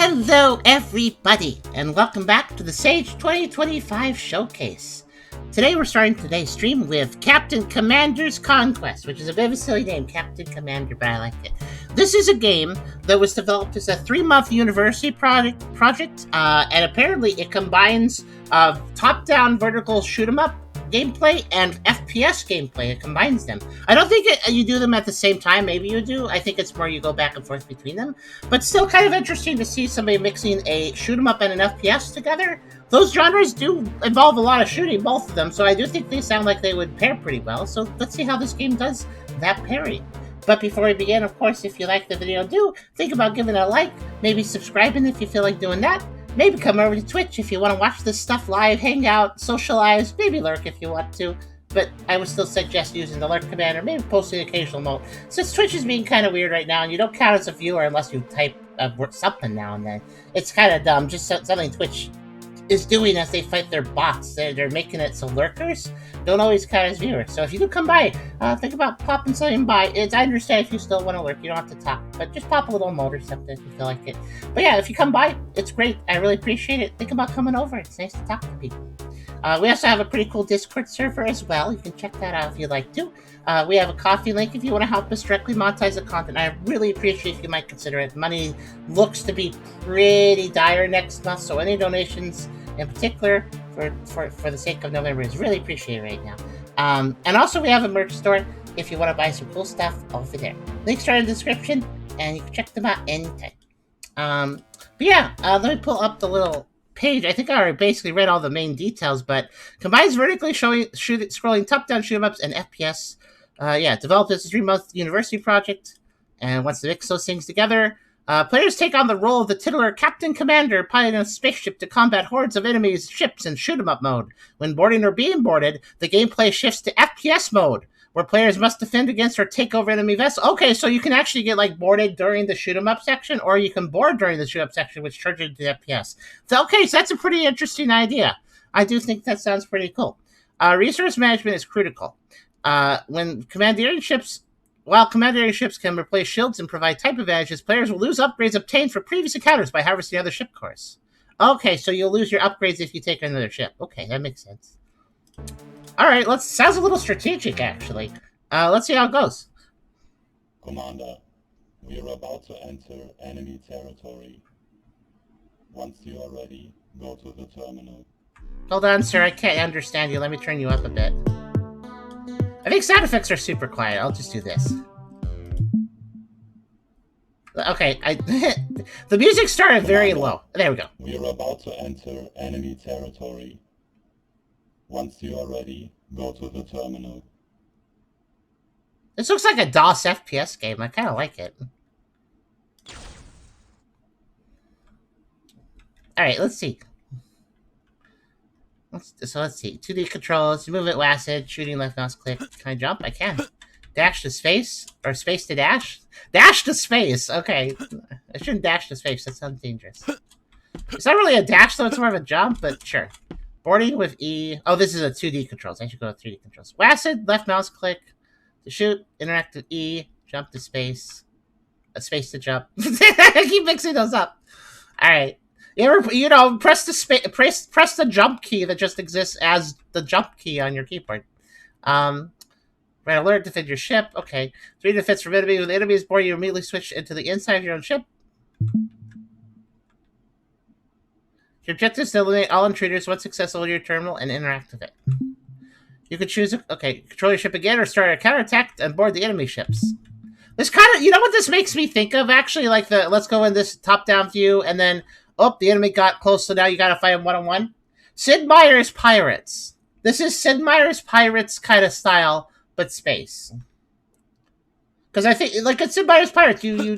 Hello everybody, and welcome back to the Sage 2025 Showcase. Today we're starting today's stream with Captain Commander's Conquest, which is a bit of a silly name, Captain Commander, but I like it. This is a game that was developed as a 3-month university project, and apparently it combines top-down vertical shoot-'em-up gameplay and FPS gameplay. It combines them. I don't think you do them at the same time. Maybe you do. I think it's more you go back and forth between them. But still kind of interesting to see somebody mixing a shoot-'em-up and an FPS together. Those genres do involve a lot of shooting, both of them, so I do think they sound like they would pair pretty well. So let's see how this game does that pairing. But before we begin, of course, if you like the video, do think about giving it a like, maybe subscribing if you feel like doing that. Maybe come over to Twitch if you want to watch this stuff live, hang out, socialize, maybe lurk if you want to. But I would still suggest using the lurk command or maybe posting an occasional note. Since Twitch is being kind of weird right now and you don't count as a viewer unless you type something now and then, it's kind of dumb. Just something Twitch is doing as they fight their bots. They're making it so lurkers don't always count as viewers. So if you do come by, think about popping something by. I understand if you still want to lurk, you don't have to talk, but just pop a little emote or something if you feel like it. But yeah, if you come by, it's great. I really appreciate it. Think about coming over. It's nice to talk to people. We also have a pretty cool Discord server as well. You can check that out if you'd like to. We have a coffee link if you want to help us directly monetize the content. I really appreciate if you might consider it. Money looks to be pretty dire next month, so any donations in particular for the sake of November is really appreciated right now. And also we have a merch store if you want to buy some cool stuff over there. Links are in the description, and you can check them out anytime. But yeah, let me pull up the little page. I think I already basically read all the main details, but combines vertically scrolling top-down shoot-'em-ups and FPS. Developed as a 3-month university project, and wants to mix those things together. Players take on the role of the titular Captain Commander, piloting a spaceship to combat hordes of enemies' ships in shoot-'em-up mode. When boarding or being boarded, the gameplay shifts to FPS mode, where players must defend against or take over enemy vessels. Okay, so you can actually get boarded during the shoot-'em-up section, or you can board during the shoot-up section, which turns into FPS. So that's a pretty interesting idea. I do think that sounds pretty cool. Resource management is critical. While commandeering ships can replace shields and provide type advantages, players will lose upgrades obtained for previous encounters by harvesting other ship cores. Okay, so you'll lose your upgrades if you take another ship. Okay, that makes sense. Alright, sounds a little strategic, actually. Let's see how it goes. Commander, we are about to enter enemy territory. Once you are ready, go to the terminal. Hold on, sir, I can't understand you. Let me turn you up a bit. I think sound effects are super quiet. I'll just do this. Okay, the music started very low. There we go. We are about to enter enemy territory. Once you are ready, go to the terminal. This looks like a DOS FPS game. I kind of like it. Alright, let's see. Let's see. 2D controls. Move it, WASD, shooting left mouse click. Can I jump? I can. Dash to space? Or space to dash? Dash to space! Okay. I shouldn't dash to space. That sounds dangerous. It's not really a dash, though. It's more of a jump, but sure. Boarding with E. Oh, this is a 2D controls. I should go with 3D controls. WASD, left mouse click. To shoot, interact with E. Jump to space. A space to jump. I keep mixing those up. Alright. Press the jump key that just exists as the jump key on your keyboard. Red alert, defend your ship. Okay. 3 defense from enemy. When the enemy is boarded, you immediately switch into the inside of your own ship. Your objective is to eliminate all intruders once successful in your terminal and interact with it. You can choose, control your ship again or start a counterattack and board the enemy ships. This kind of, you know what this makes me think of, actually? Like let's go in this top-down view and then the enemy got close, so now you gotta fight him one-on-one. Sid Meier's Pirates. This is Sid Meier's Pirates kind of style, but space. Because I think, it's Sid Meier's Pirates. You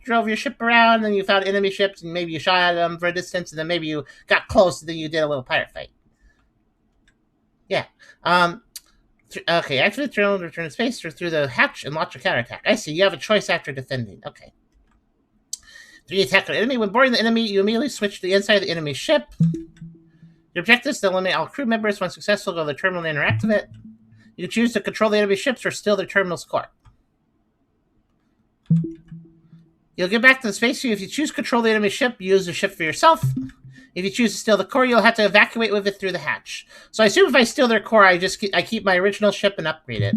drove your ship around, and you found enemy ships, and maybe you shot at them for a distance, and then maybe you got close, and then you did a little pirate fight. Yeah. Okay, activate the terminal to return to space, or through the hatch and launch a counterattack. I see, you have a choice after defending. Okay. 3 attack an enemy. When boarding the enemy, you immediately switch to the inside of the enemy ship. Your objective is to eliminate all crew members. When successful, go to the terminal and interact with it. You can choose to control the enemy ships or steal their terminal's core. You'll get back to the space view. If you choose control the enemy ship, use the ship for yourself. If you choose to steal the core, you'll have to evacuate with it through the hatch. So I assume if I steal their core, I keep my original ship and upgrade it.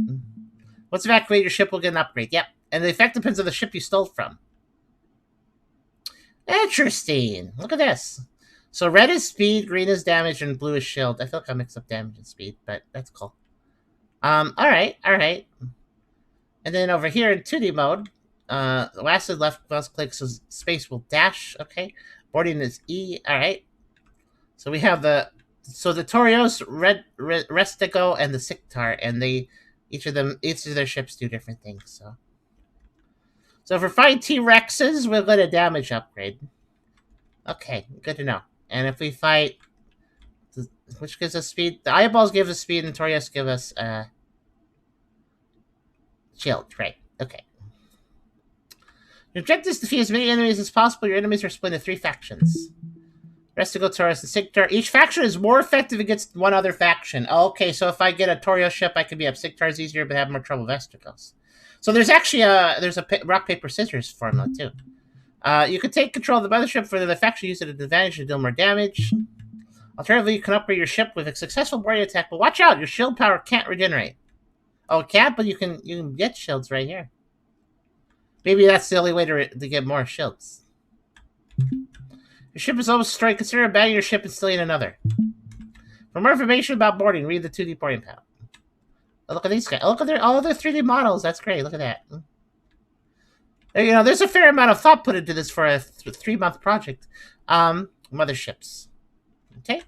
Once evacuate, your ship will get an upgrade. Yep. And the effect depends on the ship you stole from. Interesting. Look at this. So red is speed, green is damage, and blue is shield. I feel like I mixed up damage and speed, but that's cool. Alright. And then over here in 2D mode, last and left mouse click, so space will dash. Okay. Boarding is E. Alright. So we have the Torios, Restigo, and the Siktar, and each of their ships do different things. So if we're fighting T-Rexes, we'll get a damage upgrade. Okay, good to know. And if we fight, which gives us speed, the eyeballs give us speed, and Torios give us shield. Right. Okay. Your objective is to defeat as many enemies as possible. Your enemies are split into 3 factions. Restigo, Torios, and Siktar. Each faction is more effective against one other faction. Okay, so if I get a Torios ship, I can be up Siktars easier, but have more trouble with Vestigos. So there's actually a rock, paper, scissors formula, too. You can take control of the mothership for the faction, use it at advantage to deal more damage. Alternatively, you can upgrade your ship with a successful boarding attack, but watch out, your shield power can't regenerate. Oh, it can't, but you can get shields right here. Maybe that's the only way to get more shields. Your ship is almost destroyed. Consider abandoning your ship and stealing another. For more information about boarding, read the 2D boarding panel. Oh, look at these guys. Oh, look at all their 3D models. That's great. Look at that. You know, there's a fair amount of thought put into this for a 3-month project. Motherships. Okay.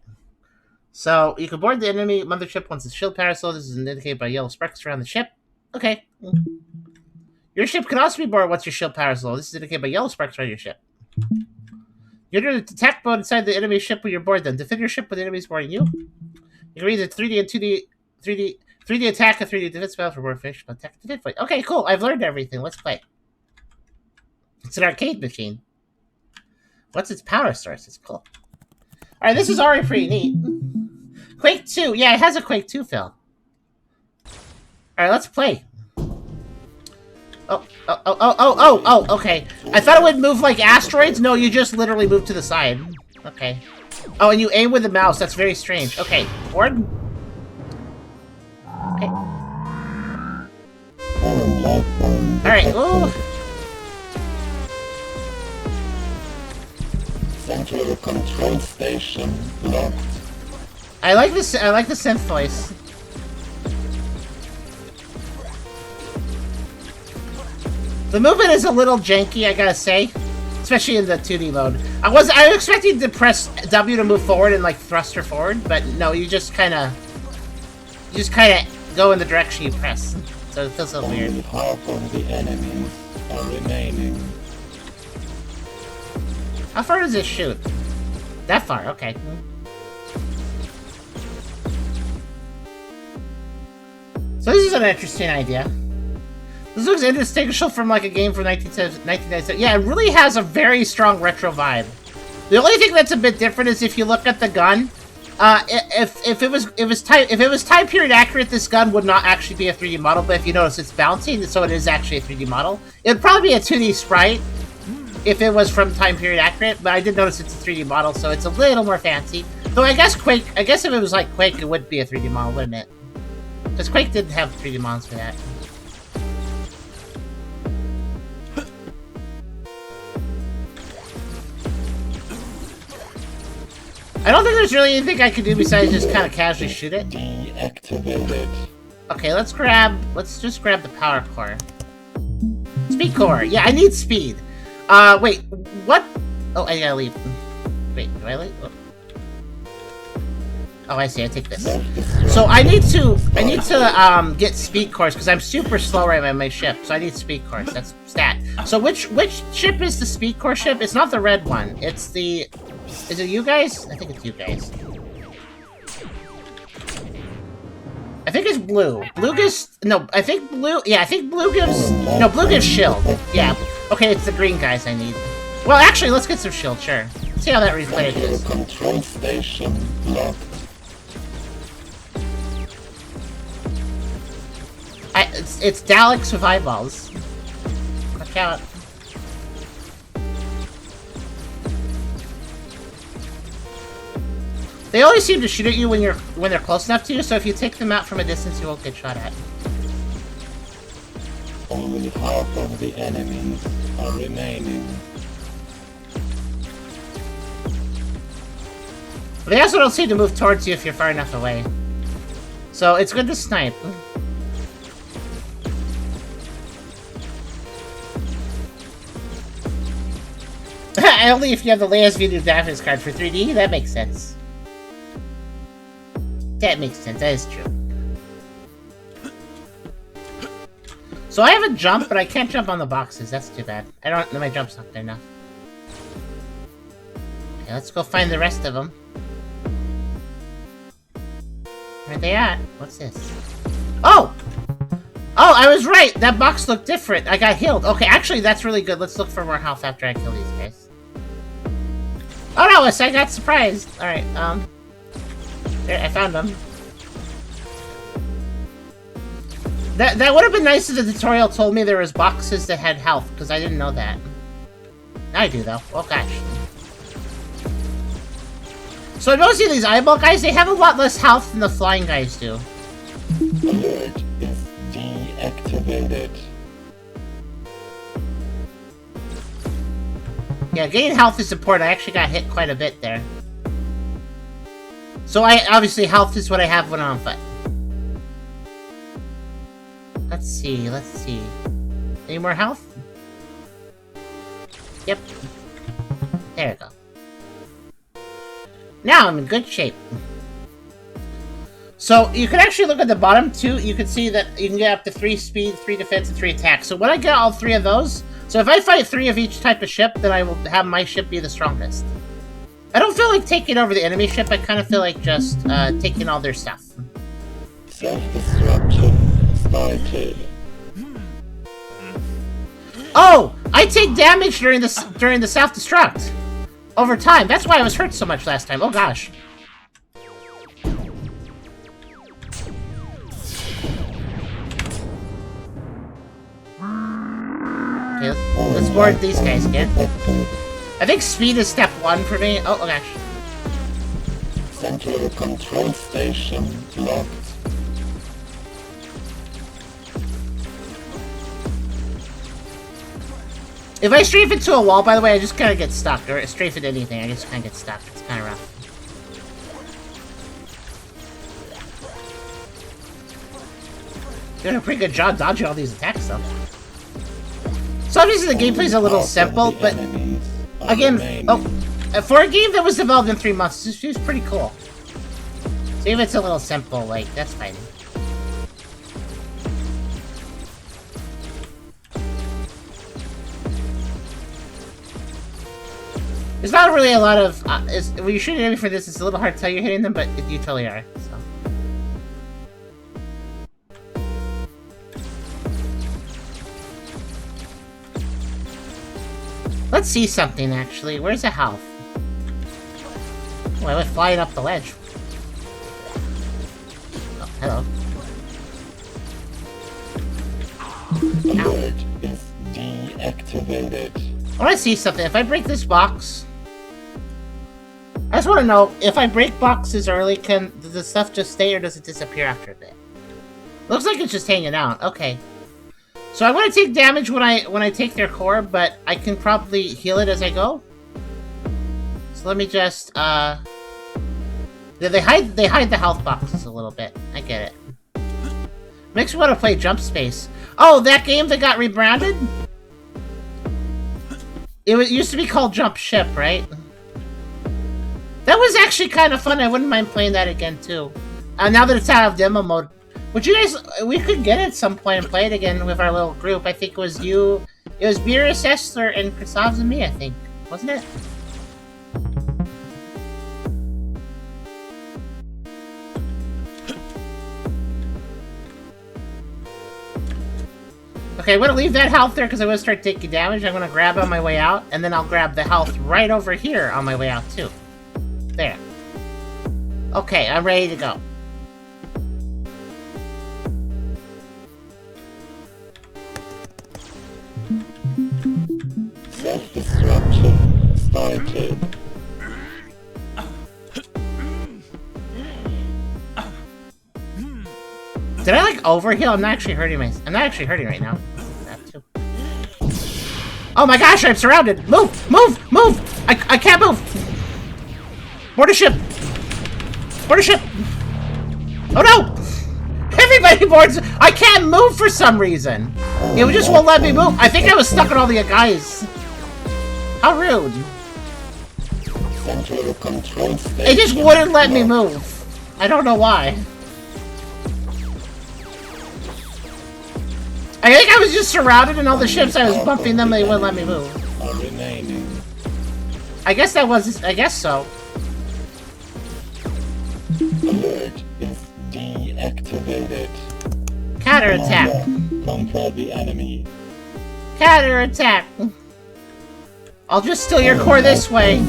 So you can board the enemy mothership once its shield power is low. This is indicated by yellow sparks around the ship. Okay. Your ship can also be boarded once your shield power is low. This is indicated by yellow sparks around your ship. You're in the attack mode inside the enemy ship when you're board them. Defend your ship when the enemy's boarding you. You can read the 3D and 3D attack and 3D defense spell for more efficient attack and defense fight. Okay, cool. I've learned everything. Let's play. It's an arcade machine. What's its power source? It's cool. Alright, this is already pretty neat. Quake 2. Yeah, it has a Quake 2 feel. Alright, let's play. Oh, okay. I thought it would move like asteroids. No, you just literally move to the side. Okay. Oh, and you aim with the mouse. That's very strange. Okay, board. Okay. Alright, ooh. Central control station locked. I like this. I like the synth voice. The movement is a little janky, I gotta say, especially in the 2D mode. I was expecting to press W to move forward and like thrust her forward, but no, you just kind of go in the direction you press. So it feels a little weird. Only half of the enemies are remaining. How far does this shoot? That far, okay. So this is an interesting idea. This looks indistinguishable from like a game from 1997. Yeah, it really has a very strong retro vibe. The only thing that's a bit different is if you look at the gun. If it was time period accurate, this gun would not actually be a 3D model. But if you notice, it's bouncing, so it is actually a 3D model. It'd probably be a 2D sprite if it was from time period accurate. But I did notice it's a 3D model, so it's a little more fancy. Though I guess if it was like Quake, it would be a 3D model, wouldn't it? Because Quake didn't have 3D models for that. I don't think there's really anything I can do besides just kind of casually shoot it. Deactivated. Okay, let's just grab the power core. Speed core. Yeah, I need speed. Wait, what? Oh, I gotta leave. Wait, do I leave? Oh, I see. I take this. So I need to get speed cores because I'm super slow right now on my ship. So I need speed cores. That's stat. So which ship is the speed core ship? It's not the red one. It's the. Is it you guys? I think it's you guys. I think it's blue. Blue gives... No, I think blue... Yeah, I think blue gives... No, blue gives shield. Yeah. Okay, it's the green guys I need. Well, actually, let's get some shield, sure. Let's see how that replay is. Control station locked. It's Daleks with eyeballs. Watch out. They always seem to shoot at you when they're close enough to you, so if you take them out from a distance, you won't get shot at. Only half of the enemies are remaining. But they also don't seem to move towards you if you're far enough away. So it's good to snipe. Only if you have the latest video graphics card for 3D, that makes sense. That makes sense, that is true. So I have a jump, but I can't jump on the boxes, that's too bad. I don't know, my jump's not good enough. Okay, let's go find the rest of them. Where are they at? What's this? Oh! Oh, I was right! That box looked different. I got healed. Okay, actually, that's really good. Let's look for more health after I kill these guys. Oh no, I got surprised. Alright, there, I found them. That would have been nice if the tutorial told me there was boxes that had health, because I didn't know that. Now I do, though. Oh gosh. So most of these eyeball guys, they have a lot less health than the flying guys do. Alert is deactivated. Yeah, getting health is important. I actually got hit quite a bit there. So obviously health is what I have when I'm on foot. Let's see. Any more health? Yep. There we go. Now I'm in good shape. So you can actually look at the bottom too. You can see that you can get up to 3 speed, 3 defense, and 3 attack. So when I get all 3 of those, so if I fight 3 of each type of ship, then I will have my ship be the strongest. I don't feel like taking over the enemy ship. I kind of feel like just taking all their stuff. Self-destruction started. Oh, I take damage during the self-destruct over time. That's why I was hurt so much last time. Oh gosh. Okay, let's board these guys again. I think speed is step 1 for me. Oh gosh. Central control station locked. If I strafe into a wall, by the way, I just kind of get stuck. Or strafe into anything, I just kind of get stuck. It's kind of rough. Doing a pretty good job dodging all these attacks, though. So obviously the gameplay's a little simple, but again, for a game that was developed in 3 months, this feels pretty cool. So even if it's a little simple, like, that's fine. There's not really a lot of, when you're shooting enemy for this, it's a little hard to tell you're hitting them, but you totally are, so. Let's see something, actually. Where's the health? Oh, I went flying up the ledge. Oh, hello. Alert is deactivated. I want to see something. If I break this box... I just want to know, if I break boxes early, does the stuff just stay or does it disappear after a bit? Looks like it's just hanging out. Okay. So I want to take damage when I take their core, but I can probably heal it as I go. So let me just they hide the health boxes a little bit. I get it. Makes me want to play Jump Space. Oh, that game that got rebranded? It used to be called Jump Ship, right? That was actually kind of fun. I wouldn't mind playing that again too. Now that it's out of demo mode. Would you guys... We could get it at some point and play it again with our little group. I think it was you... It was Beerus, Esther, and Christovs and me, I think. Wasn't it? Okay, I'm gonna leave that health there because I'm gonna start taking damage. I'm gonna grab on my way out, and then I'll grab the health right over here on my way out too. There. Okay, I'm ready to go. Self-destruction started. overheal, I'm not actually hurting I'm not actually hurting right now. That too. Oh my gosh, I'm surrounded! Move! Move! Move! I can't move! Board a ship! Board a ship! Oh no! Everybody boards! I can't move for some reason! It just won't let me move. I think I was stuck on all the guys. How rude. It just wouldn't let me move. I don't know why. I think I was just surrounded and all the ships I was bumping them, they wouldn't let me move. I guess that was... I guess so. Alert is deactivated. Counterattack. Conquer the enemy. Counterattack. I'll just steal your core this way.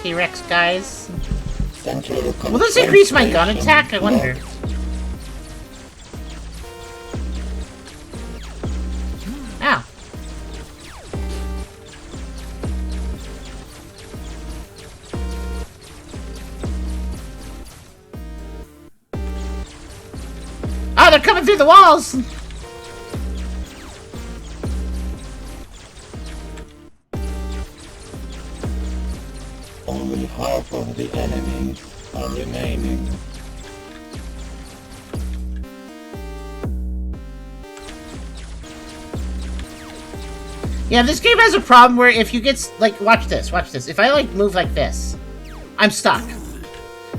T-Rex guys. Will this increase my gun attack? I wonder. Ow. Oh, they're coming through the walls! Only half of the enemies are remaining. Yeah, this game has a problem where if you get, like, watch this. If I, like, move like this, I'm stuck.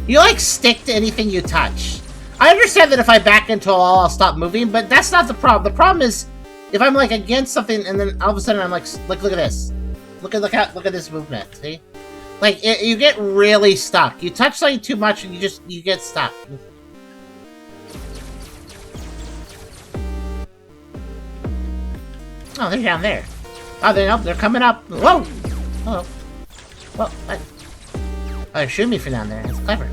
You, like, stick to anything you touch. I understand that if I back into a wall, I'll stop moving, but that's not the problem. The problem is, if I'm, like, against something, and then all of a sudden I'm, like, look at this. Look at this movement, see? Like, you get really stuck. You touch something too much, and you get stuck. Oh, they're down there. Oh, they're coming up. Whoa! Hello. Whoa, what? Oh, they're shooting me from down there. That's clever.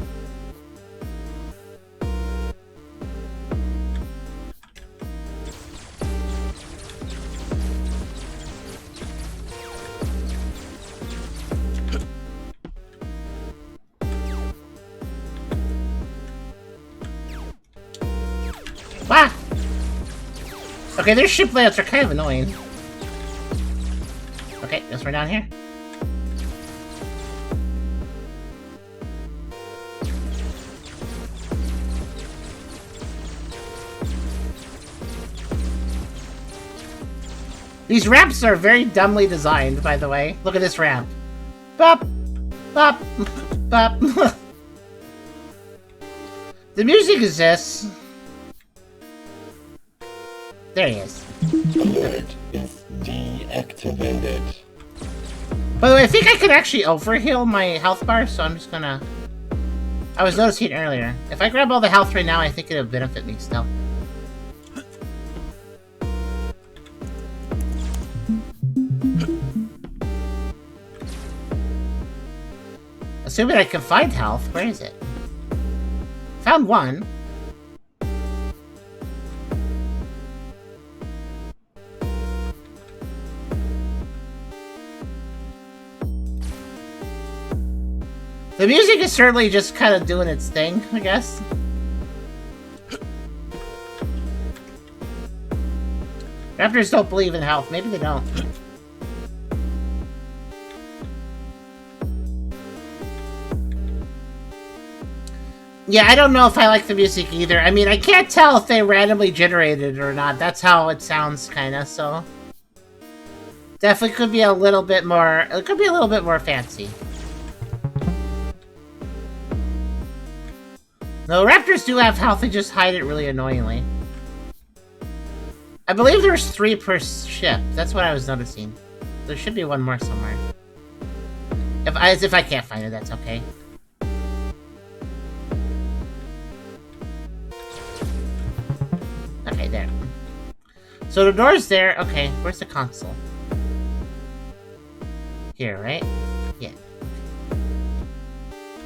Wow! Okay, their ship layouts are kind of annoying. Okay, guess we're down here. These ramps are very dumbly designed, by the way. Look at this ramp. Bop! Bop! Bop! The music is this. There he is. Alert is deactivated. By the way, I think I could actually overheal my health bar, so I'm just gonna... I was noticing it earlier. If I grab all the health right now, I think it'll benefit me still. Assuming I can find health. Where is it? Found one. The music is certainly just kind of doing its thing, I guess. Raptors don't believe in health. Maybe they don't. Yeah, I don't know if I like the music either. I mean, I can't tell if they randomly generated it or not. That's how it sounds, kinda, so... Definitely could be a little bit more... It could be a little bit more fancy. No, raptors do have health, they just hide it really annoyingly. I believe there's 3 per ship. That's what I was noticing. There should be one more somewhere. If I can't find it, that's okay. Okay, there. So the door's there. Okay, where's the console? Here, right? Yeah.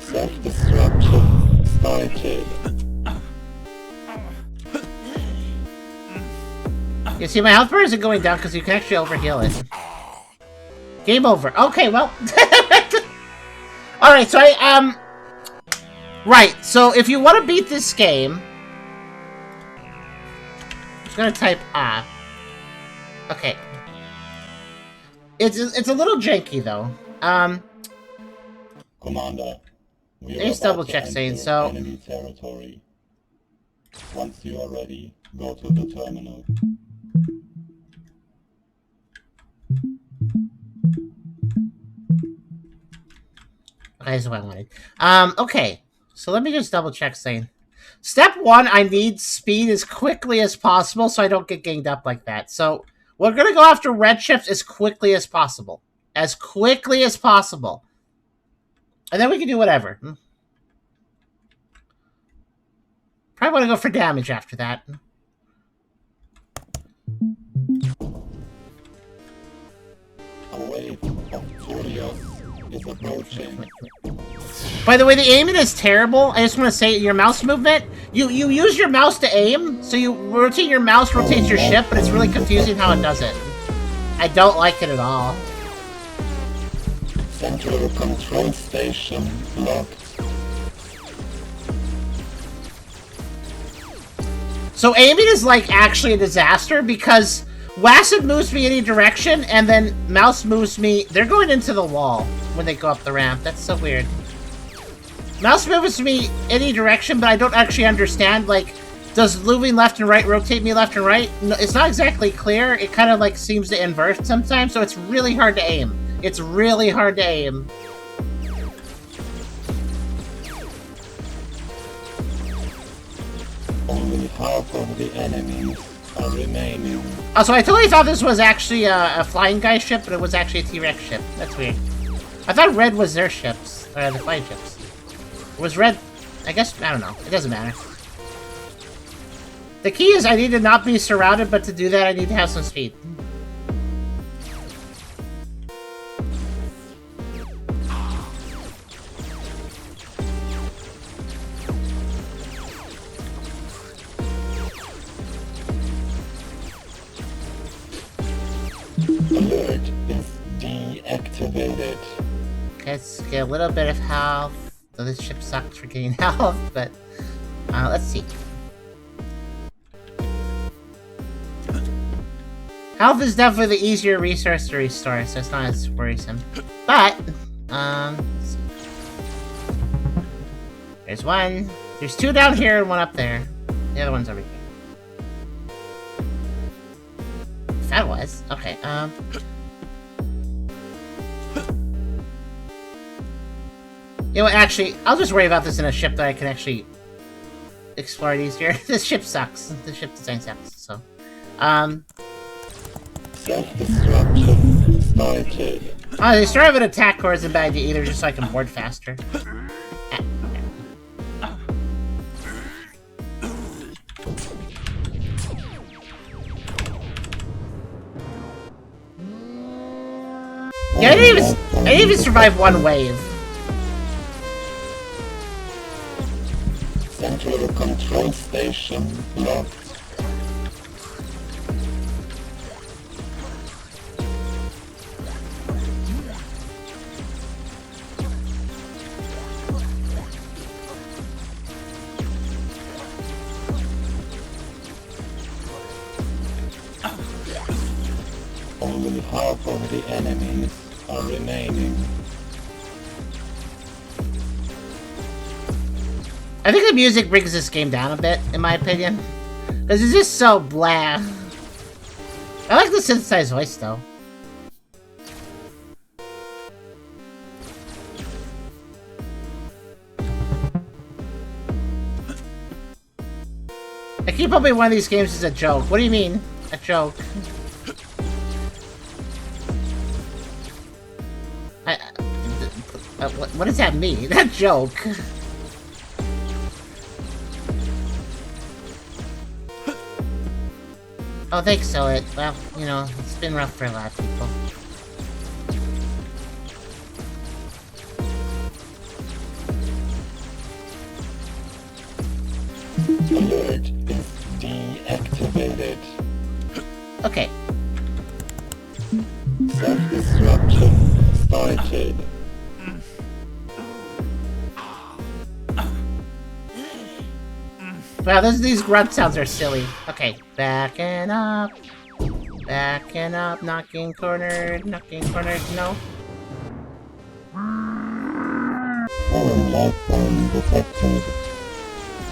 Self-destruction started. You see, my health bar isn't going down because you can actually overheal it. Game over. Okay, well. Alright, so Right, so if you want to beat this game... I'm just gonna type Okay. It's a little janky, though. Commander, we are Let's about double to check enter saying so. enemy territory. Once you are ready, go to the terminal. Okay, that's what I wanted. Okay. So let me just double check saying. Step 1, I need speed as quickly as possible so I don't get ganged up like that. So we're gonna go after red ships as quickly as possible. As quickly as possible. And then we can do whatever. Probably want to go for damage after that. A wave of furious is approaching. By the way, the aiming is terrible. I just want to say your mouse movement. You use your mouse to aim, so you rotate your mouse, rotates your ship, but it's really confusing how it does it. I don't like it at all. Central control station locked. So aiming is like actually a disaster because WASD moves me any direction and then mouse moves me. They're going into the wall when they go up the ramp. That's so weird. Mouse moves me any direction, but I don't actually understand. Like, does moving left and right rotate me left and right? No, it's not exactly clear. It kind of like seems to invert sometimes, so it's really hard to aim. It's really hard to aim. Only half of the enemies are remaining. Oh, so I totally thought this was actually a flying guy ship, but it was actually a T-Rex ship. That's weird. I thought red was their ships, or the flying ships. Was red... I guess... I don't know. It doesn't matter. The key is I need to not be surrounded, but to do that I need to have some speed. Alert is deactivated. Okay, let's get a little bit of health. So this ship sucks for getting health, but... let's see. Health is definitely the easier resource to restore, so it's not as worrisome. But, let's see. There's one. There's two down here and one up there. The other one's over here. That was. Okay, You know what, actually, I'll just worry about this in a ship that I can actually explore it easier. This ship sucks. The ship design sucks, so. Self-destruction started. The start of an attack core isn't a bad idea either, just so I can board faster. Yeah, I didn't even survive one wave. Central control station locked. Only half of the enemies are remaining. I think the music brings this game down a bit, in my opinion. Because it's just so blah. I like the synthesized voice, though. I keep hoping one of these games is a joke. What do you mean? A joke? What does that mean? That joke. Oh, thanks, Solid. Well, you know, it's been rough for a lot of people. Alert is deactivated. Okay. Self-destruction started. Wow, these grunt sounds are silly. Okay, backing up. Backing up, knocking cornered, no. Foreign life form detected.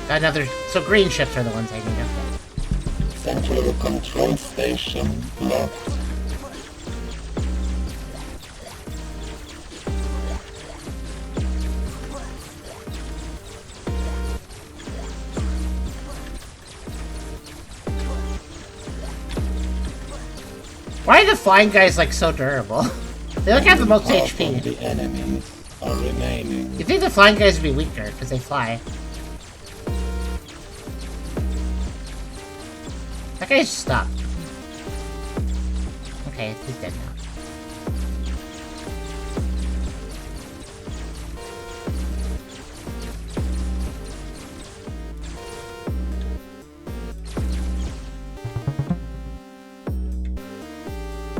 Got another... So green ships are the ones I need, okay. Central control station locked. Why are the flying guys, like, so durable? They like have the most Half HP. of the enemies are remaining. You think the flying guys would be weaker, because they fly. That guy's stuck. Okay, he's dead now.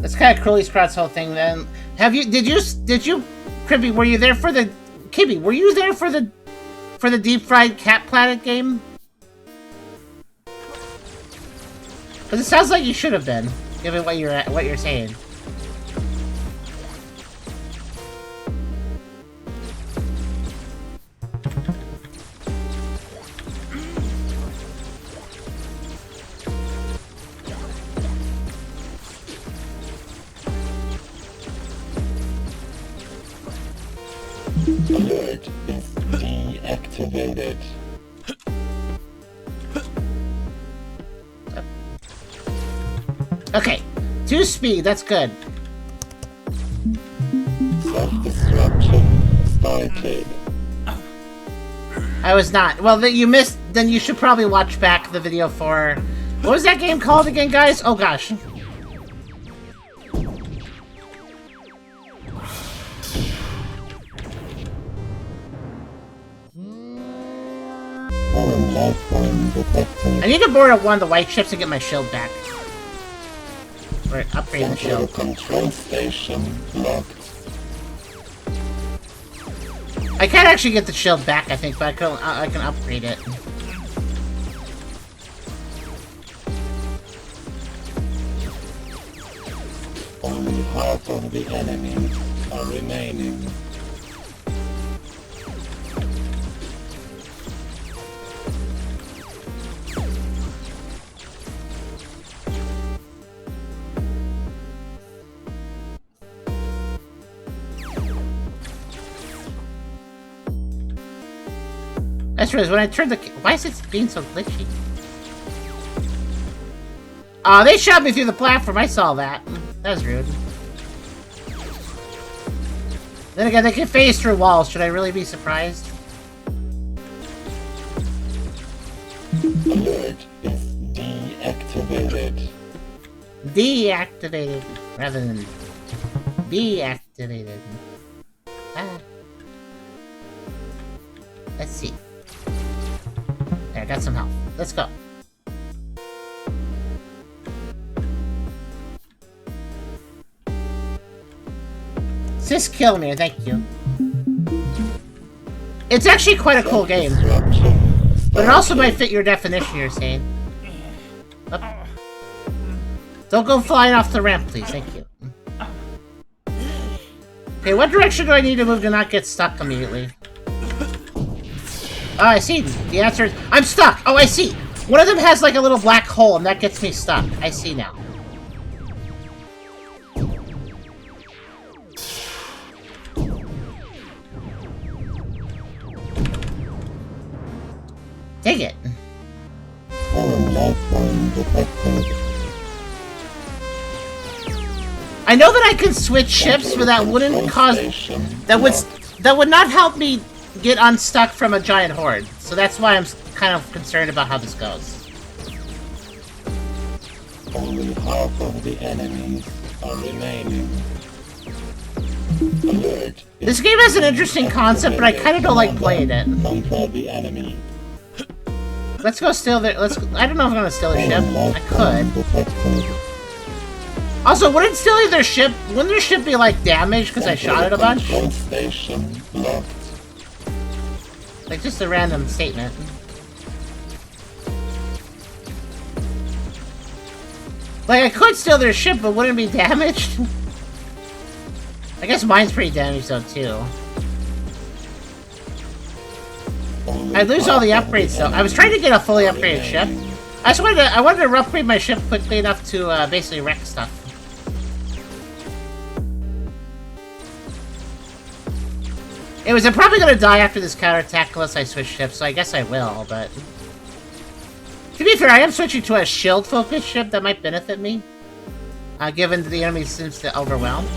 That's kind of cruelly Sprout's whole thing, then. Did you, Kribby, were you there for the, Kibby, were you there for the Deep Fried Cat Planet game? Because it sounds like you should have been, given what you're saying. Alert is deactivated. Okay, 2 speed, that's good. Self-destruction started. I was not. Well, then you missed. Then you should probably watch back the video for... What was that game called again, guys? Oh, gosh. Foreign life form detected. I need to board up one of the white ships and get my shield back. Or upgrade the Central shield. control station locked. I can't actually get the shield back, I think, but I can upgrade it. Only half of the enemies are remaining. That's right, when I turned the... Why is it being so glitchy? Oh, they shot me through the platform, I saw that. That was rude. Then again, they can phase through walls, should I really be surprised? Alert is deactivated. Deactivated, rather than deactivated. Ah. Let's see. There, I got some health. Let's go. Sis kill me, thank you. It's actually quite a cool game. But it also might fit your definition, you're saying. Up. Don't go flying off the ramp, please, thank you. Okay, what direction do I need to move to not get stuck immediately? Oh, I see. The answer is... I'm stuck! Oh, I see! One of them has like a little black hole, and that gets me stuck. I see now. Dig it. Foreign life form detected. I know that I can switch ships, but that wouldn't cause... That would not help me get unstuck from a giant horde. So that's why I'm kind of concerned about how this goes. Only half of the enemies are remaining. Alert. This game has an interesting concept, but I kind of don't like playing it. Conquer the enemy. Let's go steal their... I don't know if I'm gonna steal their ship. I could. Also, wouldn't stealing their ship... Wouldn't their ship be, like, damaged because I shot it a bunch? Station locked. Like, just a random statement. Like, I could steal their ship, but wouldn't it be damaged? I guess mine's pretty damaged, though, too. I'd lose all the upgrades, though. I was trying to get a fully upgraded ship. I wanted to upgrade my ship quickly enough to, basically wreck stuff. I'm probably gonna die after this counterattack unless I switch ships, so I guess I will, but... To be fair, I am switching to a shield-focused ship that might benefit me. Given that the enemy seems to overwhelm.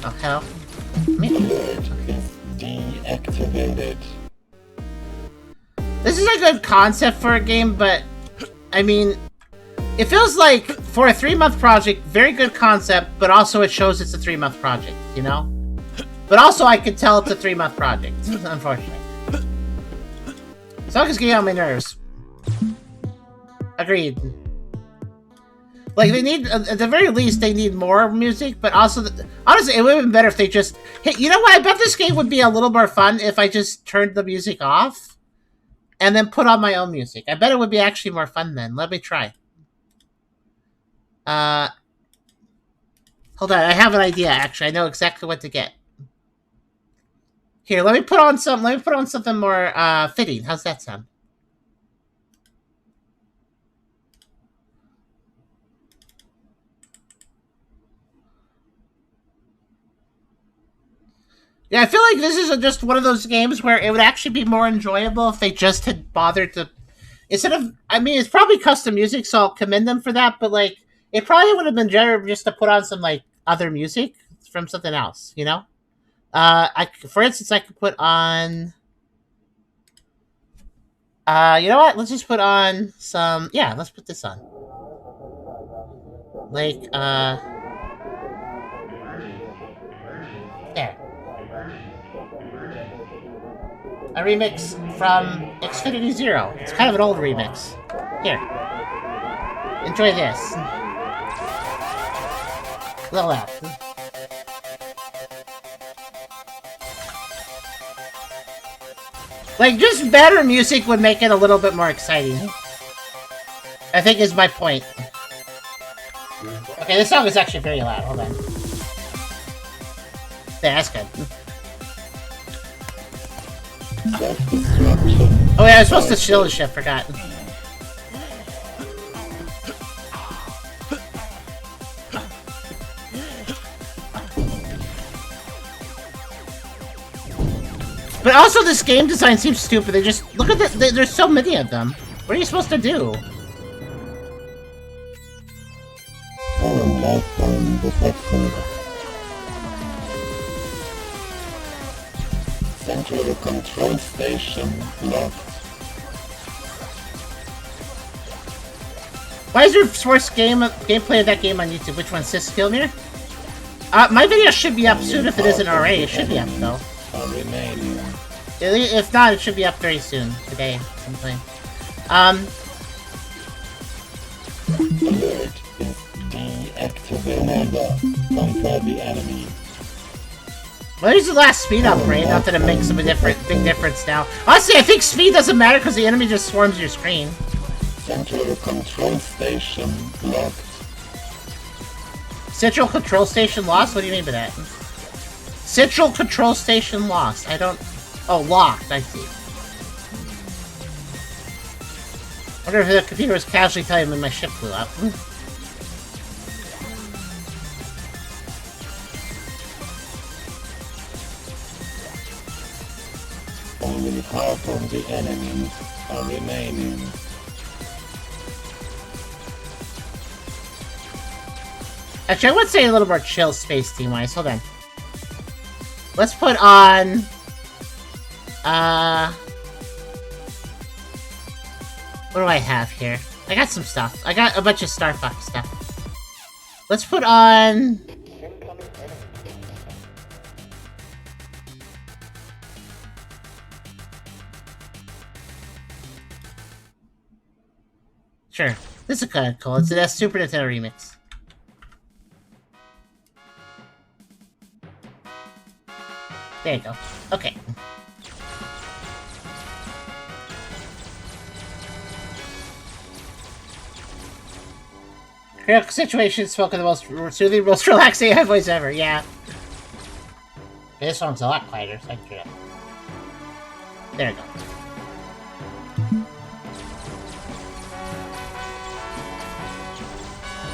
Oh, hello. Alert is deactivated. This is a good concept for a game, but, I mean, it feels like, for a 3-month project, very good concept, but also it shows it's a 3-month project, you know? But also I could tell it's a 3-month project, unfortunately. Sonic is getting on my nerves. Agreed. Like, they need, at the very least, they need more music, but also, honestly, it would have been better if they just, hey, you know what, I bet this game would be a little more fun if I just turned the music off, and then put on my own music. I bet it would be actually more fun then. Let me try. Hold on, I have an idea, actually. I know exactly what to get. Here, let me put on something more, fitting. How's that sound? Yeah, I feel like this is just one of those games where it would actually be more enjoyable if they just had bothered to... Instead of... I mean, it's probably custom music, so I'll commend them for that, but, like, it probably would have been better just to put on some, like, other music from something else, you know? For instance, I could put on... you know what? Let's just put on some... Yeah, let's put this on. Like, there. A remix from Xfinity Zero. It's kind of an old remix. Here. Enjoy this. A little loud. Like, just better music would make it a little bit more exciting. I think is my point. Okay, this song is actually very loud. Hold on. There, that's good. Oh yeah, I was supposed to shield the ship, forgot. But also this game design seems stupid. They just, look at this, there's so many of them. What are you supposed to do? Central control station locked. Why is your first gameplay of that game on YouTube? Which one, Sis Kilmere? My video should be up soon if it isn't already. It should be up though. If not, it should be up very soon. Today, sometime. Alert is deactivated. Conquer the enemy. Well, here's the last speed upgrade. Not that it makes them a big difference now. Honestly, I think speed doesn't matter because the enemy just swarms your screen. Central control station locked. Central control station lost? What do you mean by that? Central control station lost. I don't... Oh, locked. I see. I wonder if the computer was casually telling me my ship blew up. Only half of the enemies are remaining. Actually, I would say a little more chill space team-wise. Hold on. Let's put on... What do I have here? I got some stuff. I got a bunch of Star Fox stuff. Let's put on... Sure. This is kind of cool. It's a Super Nintendo remix. There you go. Okay. Critical situation spoken the most soothing, most relaxing voice ever. Yeah. This one's a lot quieter, so I can turn it up. There we go.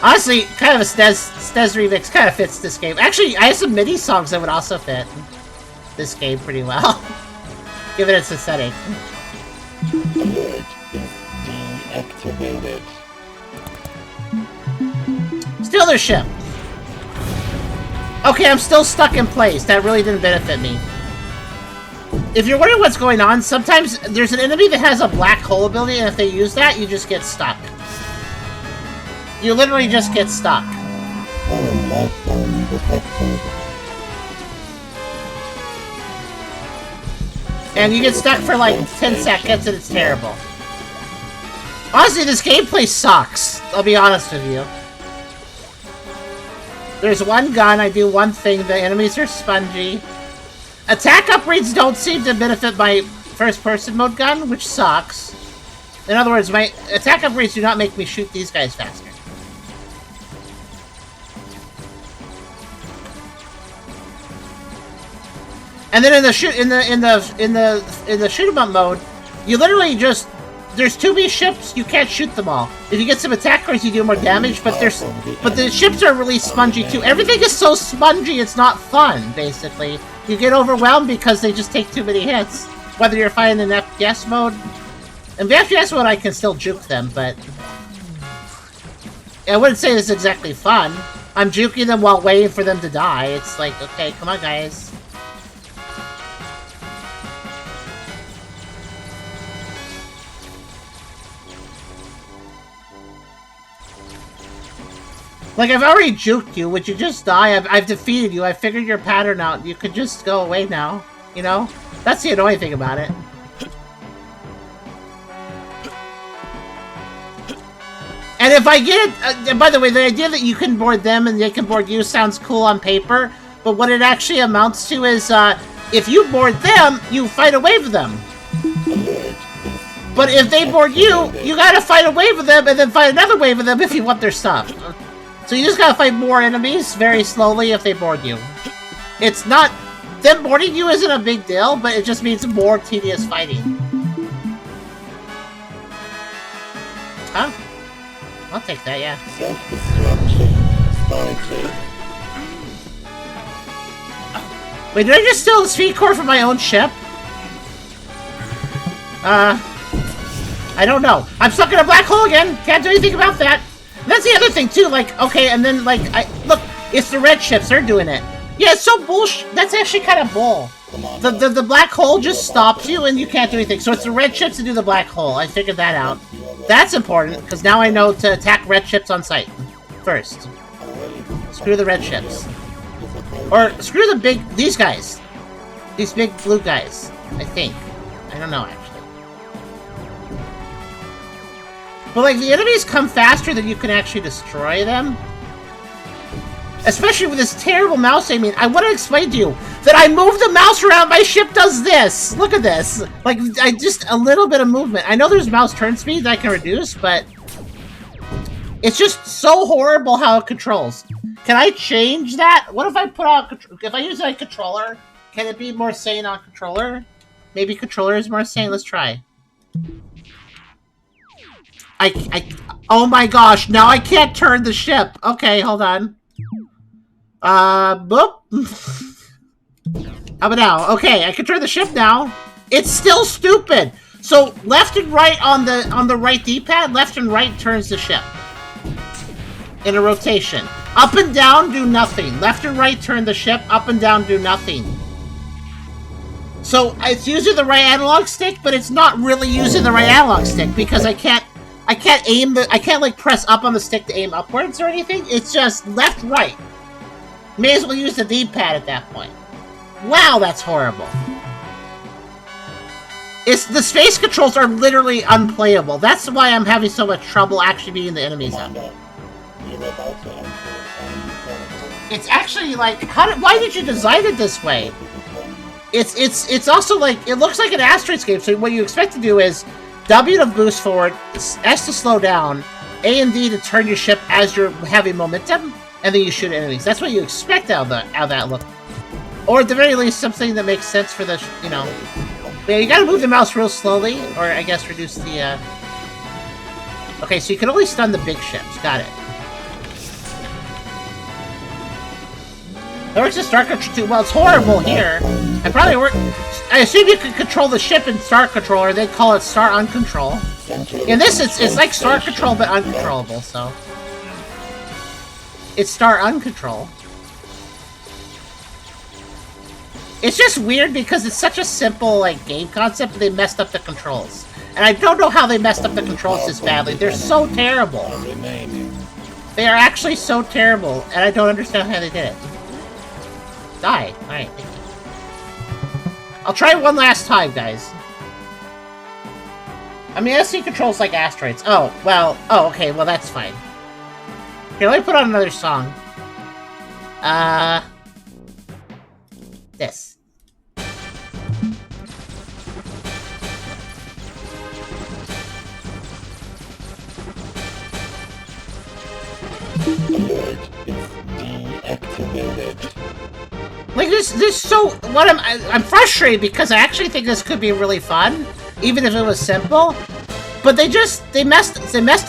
Honestly, kind of a SNES remix kind of fits this game. Actually, I have some MIDI songs that would also fit this game pretty well, given its aesthetic. Alert is deactivated. Steal their ship! Okay, I'm still stuck in place. That really didn't benefit me. If you're wondering what's going on, sometimes there's an enemy that has a black hole ability, and if they use that, you just get stuck. You literally just get stuck. And you get stuck for like 10 seconds and it's terrible. Honestly, this gameplay sucks. I'll be honest with you. There's one gun, I do one thing, the enemies are spongy. Attack upgrades don't seem to benefit my first-person mode gun, which sucks. In other words, my attack upgrades do not make me shoot these guys faster. And then in the shoot in the shoot 'em up mode, you literally just there's 2B ships, you can't shoot them all. If you get some attack cards, you do more damage, but the ships are really spongy too. Everything is so spongy, it's not fun, basically. You get overwhelmed because they just take too many hits. Whether you're fighting in FPS mode. In the FPS mode, I can still juke them, but I wouldn't say it's exactly fun. I'm juking them while waiting for them to die. It's like, okay, come on, guys. Like, I've already juked you. Would you just die? I've defeated you. I figured your pattern out. You could just go away now. You know? That's the annoying thing about it. And if I get it... and by the way, the idea that you can board them and they can board you sounds cool on paper. But what it actually amounts to is, if you board them, you fight a wave of them. But if they board you, you gotta fight a wave of them and then fight another wave of them if you want their stuff. So you just gotta fight more enemies very slowly if they board you. It's not... them boarding you isn't a big deal, but it just means more tedious fighting. Huh? I'll take that, yeah. Wait, did I just steal the speed core from my own ship? I don't know. I'm stuck in a black hole again! Can't do anything about that! That's the other thing, too, like, okay, and then, like, look, it's the red ships, they're doing it. Yeah, it's so bullshit. That's actually kind of bull. The black hole just stops you and you can't do anything. So it's the red ships to do the black hole. I figured that out. That's important, because now I know to attack red ships on sight. First. Screw the red ships. Or, screw the big... these guys. These big blue guys. I think. I don't know, actually. But, like, the enemies come faster than you can actually destroy them. Especially with this terrible mouse aiming. I want to explain to you that I move the mouse around, my ship does this! Look at this! Like, just a little bit of movement. I know there's mouse turn speed that I can reduce, but... it's just so horrible how it controls. Can I change that? What if I put on... if I use a controller, can it be more sane on controller? Maybe controller is more sane? Let's try. Oh my gosh, now I can't turn the ship. Okay, hold on. Boop. How about now? Okay, I can turn the ship now. It's still stupid. So left and right on the right D-pad, left and right turns the ship in a rotation. Up and down do nothing. Left and right turn the ship. Up and down do nothing. So it's using the right analog stick, but it's not really using the right analog stick because I can't aim I can't like press up on the stick to aim upwards or anything. It's just left, right. May as well use the D-pad at that point. Wow, that's horrible. It's the space controls are literally unplayable. That's why I'm having so much trouble actually beating the enemies up. It's actually like, why did you design it this way? It's also like, it looks like an asteroids game. So what you expect to do is W to boost forward, S to slow down, A and D to turn your ship as you're having momentum, and then you shoot enemies. That's what you expect out of that look. Or at the very least, something that makes sense for the, you know. Yeah, you gotta move the mouse real slowly, or I guess reduce the, Okay, so you can only stun the big ships. Got it. That works in Star Control too. Well, it's horrible here. I assume you can control the ship in Star Controller. They call it Star Uncontrol. In this, it's like Star Control, but uncontrollable, so. It's Star Uncontrol. It's just weird because it's such a simple, like, game concept, but they messed up the controls. And I don't know how they messed up the controls this badly. They're so terrible. They are actually so terrible, and I don't understand how they did it. Die. Alright, thank you. I'll try one last time, guys. I mean, SC controls like asteroids. Oh, well, okay, well, that's fine. Here, let me put on another song. This. Like this so I'm frustrated because I actually think this could be really fun, even if it was simple. But they messed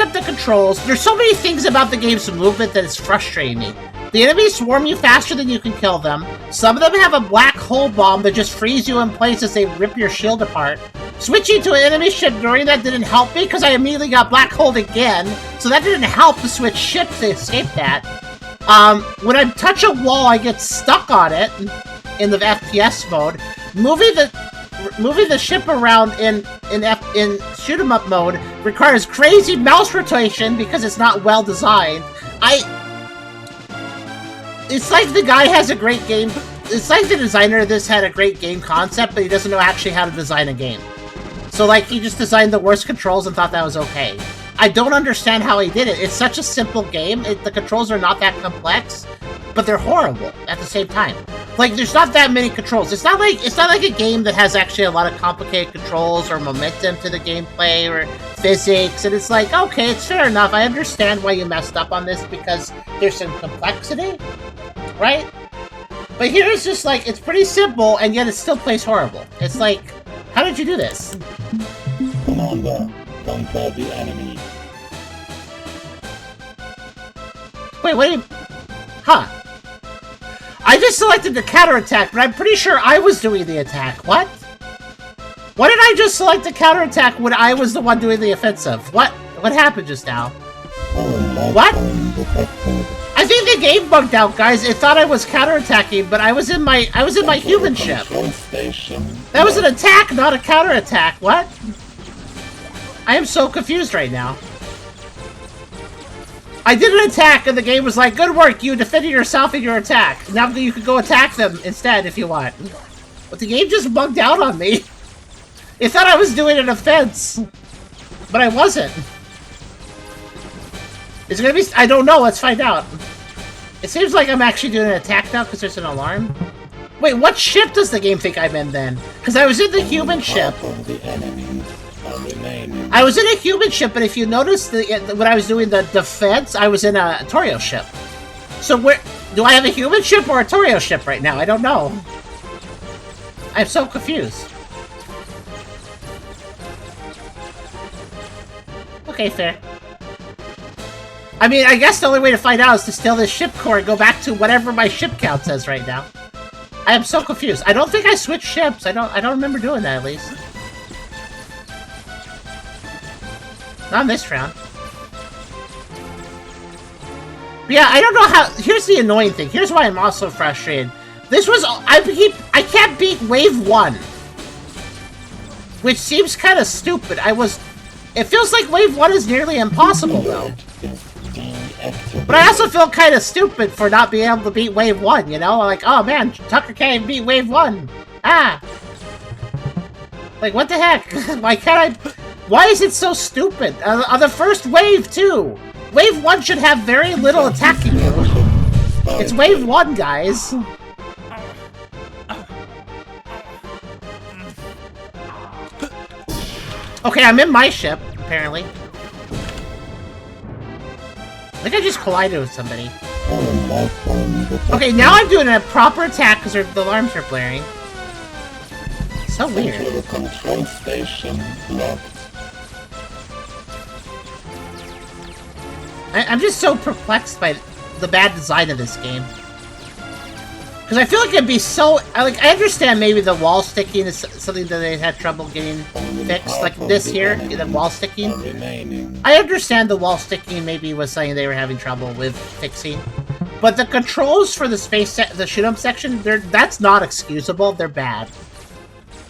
up the controls. There's so many things about the game's movement that is frustrating me. The enemies swarm you faster than you can kill them. Some of them have a black hole bomb that just frees you in place as they rip your shield apart. Switching to an enemy ship during that didn't help me because I immediately got black holed again, so that didn't help to switch ships to escape that. When I touch a wall, I get stuck on it in the FPS mode. Moving the ship around in shoot 'em up mode requires crazy mouse rotation because it's not well designed. It's like the guy has a great game. It's like the designer of this had a great game concept, but he doesn't know actually how to design a game. So like he just designed the worst controls and thought that was okay. I don't understand how he did it. It's such a simple game. The controls are not that complex, but they're horrible at the same time. Like there's not that many controls. It's not like a game that has actually a lot of complicated controls or momentum to the gameplay or physics. And it's like, okay, it's fair enough. I understand why you messed up on this because there's some complexity, right? But here it's just like it's pretty simple and yet it still plays horrible. It's like, how did you do this? Commander, conquer the enemy. Wait, what do you... Huh. I just selected the counterattack, but I'm pretty sure I was doing the attack. What? Why did I just select the counterattack when I was the one doing the offensive? What happened just now? What? I think the game bugged out, guys. It thought I was counterattacking, but I was in my human ship. That was an attack, not a counterattack. What? I am so confused right now. I did an attack, and the game was like, good work, you defended yourself in your attack. Now you can go attack them instead if you want. But the game just bugged out on me. It thought I was doing an offense. But I wasn't. Is it gonna be... I don't know, let's find out. It seems like I'm actually doing an attack now because there's an alarm. Wait, what ship does the game think I'm in then? Because I was in the human ship. I was in a human ship, but if you notice, when I was doing the defense, I was in a Torio ship. So where... Do I have a human ship or a Torio ship right now? I don't know. I'm so confused. Okay, fair. I mean, I guess the only way to find out is to steal this ship core and go back to whatever my ship count says right now. I am so confused. I don't think I switched ships. I don't remember doing that, at least. Not in this round. But yeah, I don't know how... Here's the annoying thing. Here's why I'm also frustrated. This was... I can't beat Wave 1. Which seems kind of stupid. It feels like Wave 1 is nearly impossible, though. But I also feel kind of stupid for not being able to beat Wave 1, you know? Like, oh man, Tucker can't beat Wave 1. Ah! Like, what the heck? Why can't I... Why is it so stupid? On the first wave, too! Wave 1 should have very little attacking you. It's wave 1, guys. Okay, I'm in my ship, apparently. I think I just collided with somebody. Okay, now I'm doing a proper attack because the alarms are blaring. So weird. I'm just so perplexed by the bad design of this game. Because I feel like it'd be so... I understand maybe the wall sticking is something that they had trouble getting fixed. Like this here, the wall sticking. I understand the wall sticking maybe was something they were having trouble with fixing. But the controls for the the shoot-'em section, that's not excusable. They're bad.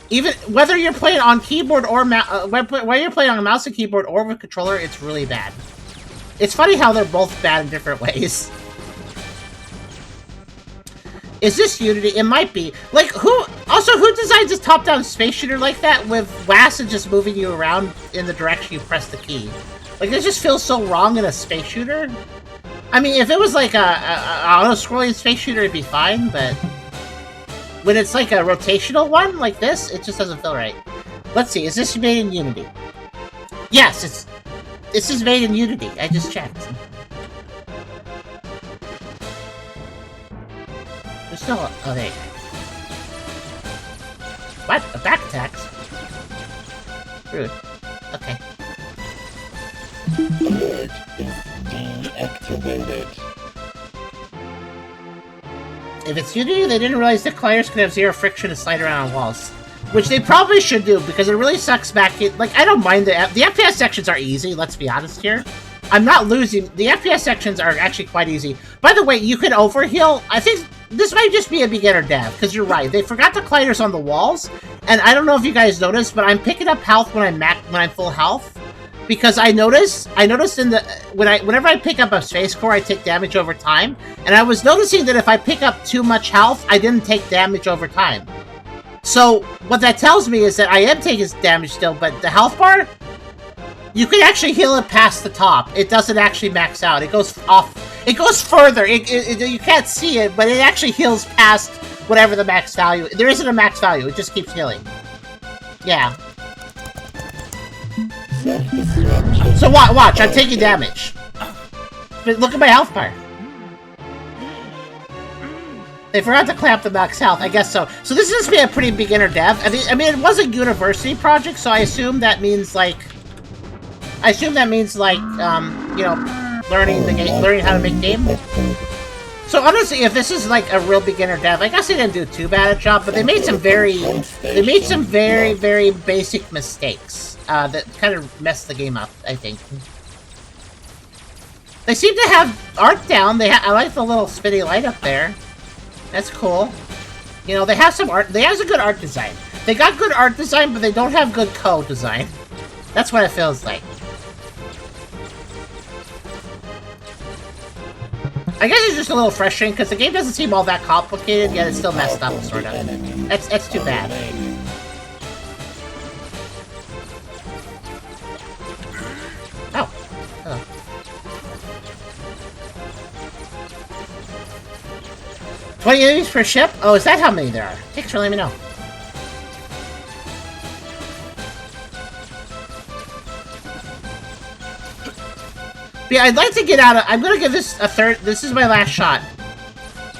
Even whether you're playing on keyboard or whether you're playing on a mouse and keyboard or with controller, it's really bad. It's funny how they're both bad in different ways. Is this Unity? It might be. Like, who designs a top-down space shooter like that with WASD just moving you around in the direction you press the key? Like, it just feels so wrong in a space shooter. I mean, if it was like a auto-scrolling space shooter, it'd be fine, but when it's like a rotational one like this, it just doesn't feel right. Let's see, is this made in Unity? Yes, this is made in Unity. I just checked. There's still a... Oh, there you go. What? A back attack? Rude. Okay. Alert is deactivated. If it's Unity, they didn't realize that players could have zero friction to slide around on walls. Which they probably should do, because it really sucks back in... Like, I don't mind the FPS sections are easy, let's be honest here. I'm not losing... The FPS sections are actually quite easy. By the way, you can overheal... I think this might just be a beginner dev, because you're right. They forgot the colliders on the walls, and I don't know if you guys noticed, but I'm picking up health when I'm full health. Because I noticed in the... Whenever I pick up a space core, I take damage over time. And I was noticing that if I pick up too much health, I didn't take damage over time. So, what that tells me is that I am taking damage still, but the health bar, you can actually heal it past the top. It doesn't actually max out. It goes off. It goes further. You can't see it, but it actually heals past whatever the max value. There isn't a max value. It just keeps healing. Yeah. So watch. I'm taking damage. But look at my health bar. They forgot to clamp the max health, I guess so. So this is be a pretty beginner dev. I mean, it was a university project, so I assume that means like, you know, learning the game, learning how to make game. So honestly, if this is like a real beginner dev, I guess they didn't do too bad a job, but they made some very, very basic mistakes that kind of messed the game up, I think. They seem to have art down. I like the little spinny light up there. That's cool. You know, they have some art. They have some good art design. They got good art design, but they don't have good code design. That's what it feels like. I guess it's just a little frustrating because the game doesn't seem all that complicated, yet it's still messed up, sort of. That's too bad. Oh. Hello. $20 enemies per ship? Oh, is that how many there are? Thanks for letting me know. But yeah, I'd like to get out of... I'm gonna give this a third... This is my last shot.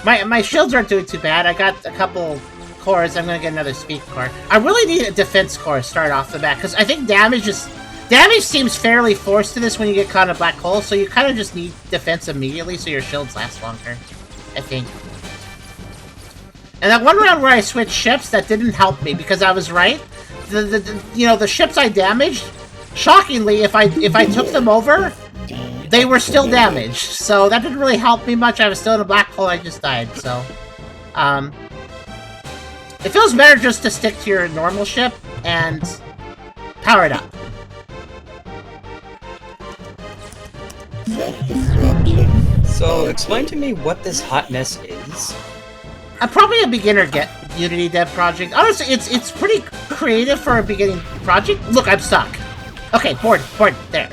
My shields aren't doing too bad. I got a couple cores. I'm gonna get another speed core. I really need a defense core to start off the bat, because I think damage seems fairly forced to this when you get caught in a black hole, so you kind of just need defense immediately so your shields last longer, I think. And that one round where I switched ships, that didn't help me, because I was right. You know, the ships I damaged, shockingly, if I took them over, they were still damaged. So that didn't really help me much. I was still in a black hole, I just died, so... It feels better just to stick to your normal ship and power it up. So, explain to me what this hot mess is. Probably a beginner Unity dev project. Honestly, it's pretty creative for a beginning project. Look, I'm stuck. Okay, board, there.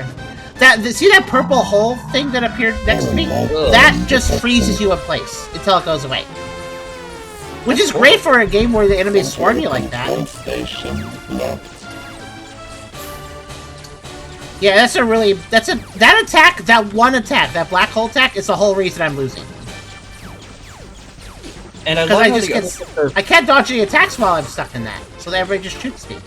See that purple hole thing that appeared next to me? That just freezes you in place until it goes away. Which is great for a game where the enemies swarm you like that. Yeah, that one attack, that black hole attack, is the whole reason I'm losing. And I love how I can't dodge any attacks while I'm stuck in that, so everybody just shoots me.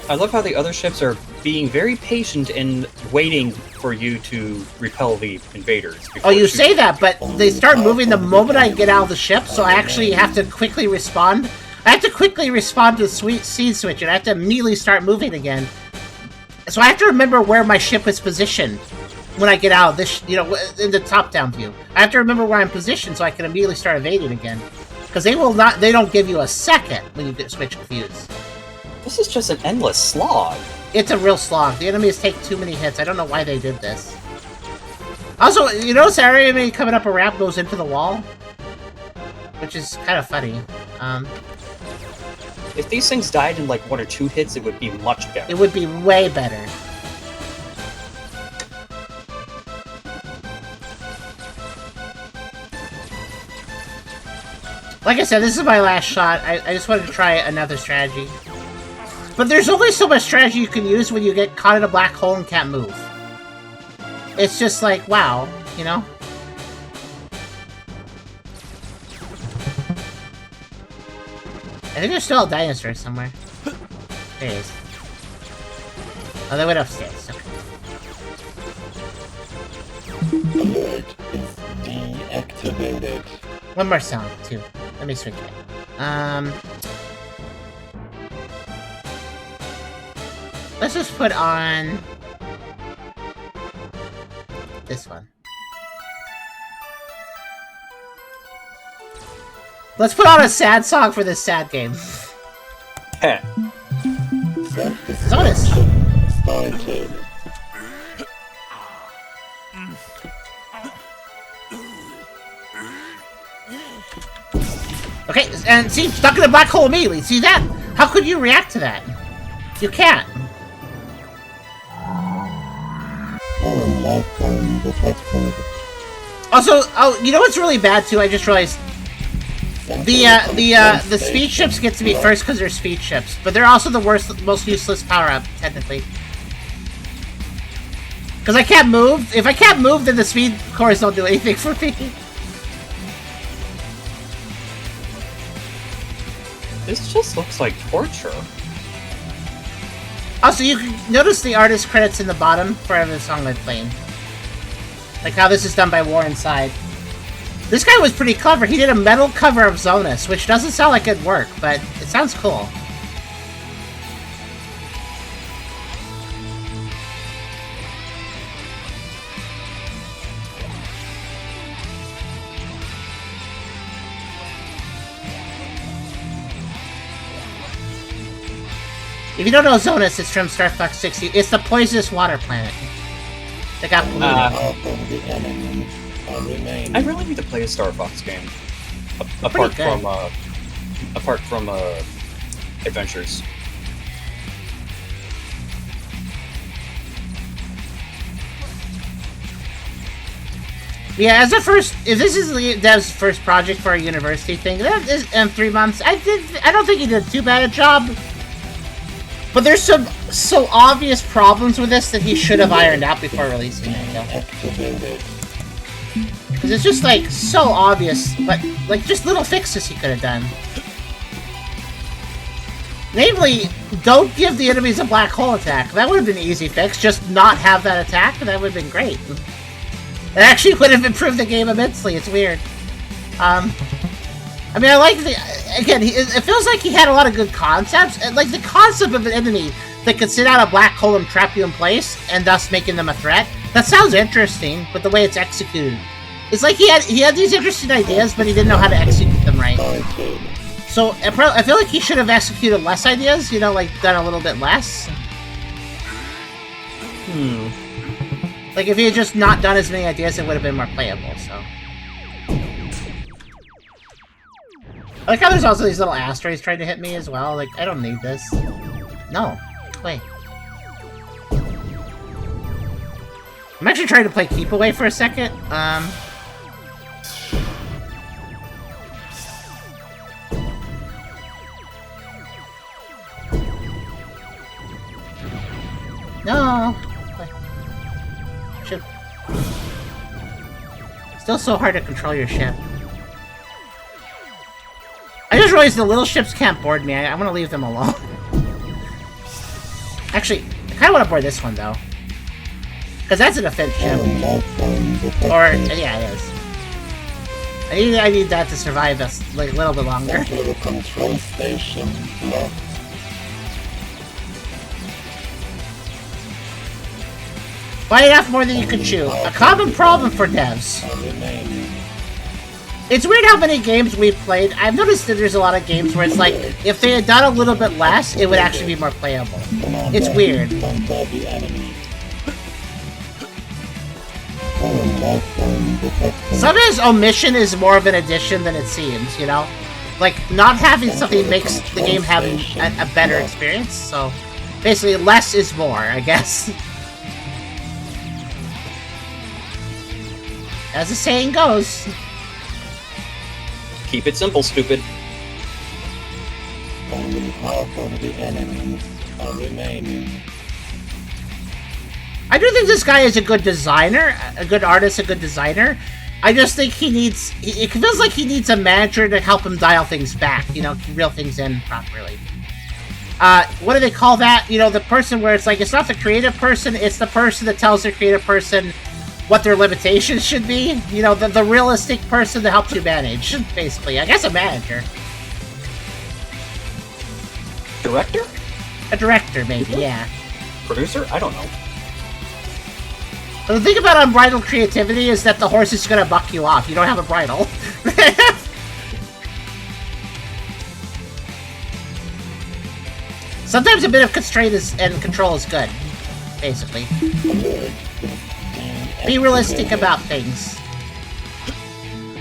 I love how the other ships are being very patient and waiting for you to repel the invaders. Oh, you say that, but they start moving the moment I get out of the ship, so I actually have to quickly respond. I have to quickly respond to the seed switch, and I have to immediately start moving again. So I have to remember where my ship is positioned when I get out of this, in the top-down view. I have to remember where I'm positioned so I can immediately start evading again. Because they don't give you a second when you get switch confused. This is just an endless slog. It's a real slog. The enemies take too many hits. I don't know why they did this. Also, you notice our enemy coming up a ramp goes into the wall? Which is kind of funny. If these things died in like 1 or 2 hits, it would be much better. It would be way better. Like I said, this is my last shot. I just wanted to try another strategy. But there's only so much strategy you can use when you get caught in a black hole and can't move. It's just like, wow, I think there's still a dinosaur somewhere. There he is. Oh, they went upstairs. Okay. Alert is deactivated. One more sound, too. Let me switch it. Let's just put on this one. Let's put on a sad song for this sad game. Heh. Notice. Started. Okay, and see, stuck in a black hole immediately. See that? How could you react to that? You can't. Also, you know what's really bad too? I just realized the speed ships get to be first because they're speed ships, but they're also the most useless power-up technically. Because I can't move. If I can't move, then the speed cores don't do anything for me. This just looks like torture. Also, you can notice the artist credits in the bottom for every song they're playing. Like how this is done by War Inside. This guy was pretty clever. He did a metal cover of Zonus, which doesn't sound like it'd work, but it sounds cool. If you don't know Zonus, it's from Star Fox 60. It's the poisonous water planet that got polluted. I really need to play a Star Fox game. Apart from Adventures. Yeah, as a first, if this is Dev's first project for a university thing, that is in 3 months. I don't think he did too bad a job. But there's some so obvious problems with this that he should have ironed out before releasing it. Because it's just like so obvious, but like just little fixes he could have done. Namely, don't give the enemies a black hole attack. That would have been an easy fix. Just not have that attack, and that would have been great. It actually would have improved the game immensely. It's weird. I mean, I like the... Again, it feels like he had a lot of good concepts. Like, the concept of an enemy that could sit out a black hole and trap you in place, and thus making them a threat, that sounds interesting, but the way it's executed... It's like he had these interesting ideas, but he didn't know how to execute them right. So, I feel like he should have executed less ideas, like, done a little bit less. Like, if he had just not done as many ideas, it would have been more playable, so... I like how there's also these little asteroids trying to hit me as well. Like, I don't need this. No. Wait. I'm actually trying to play Keep Away for a second. No. Ship. Still so hard to control your ship. I just realized the little ships can't board me. I want to leave them alone. Actually, I kind of want to board this one, though. Because that's an offense ship. Or, yeah, it is. I need that to survive a like, little bit longer. Control station locked. Bite off more than you can chew. A common problem for devs. It's weird how many games we've played. I've noticed that there's a lot of games where it's like, if they had done a little bit less, it would actually be more playable. It's weird. Sometimes omission is more of an addition than it seems, you know? Like, not having something makes the game have a better experience, so... Basically, less is more, I guess. As the saying goes. Keep it simple, stupid. Only half of the enemies are remaining. I do think this guy is a good designer, a good artist, a good designer. I just think he needs... It feels like he needs a manager to help him dial things back, you know, reel things in properly. What do they call that? You know, the person where it's like, it's not the creative person, it's the person that tells the creative person what their limitations should be. You know, the realistic person that helps you manage, basically. I guess a manager. Director? A director, maybe, yeah. Producer? I don't know. But the thing about unbridled creativity is that the horse is gonna buck you off. You don't have a bridle. Sometimes a bit of constraint and control is good, basically. Be realistic about things.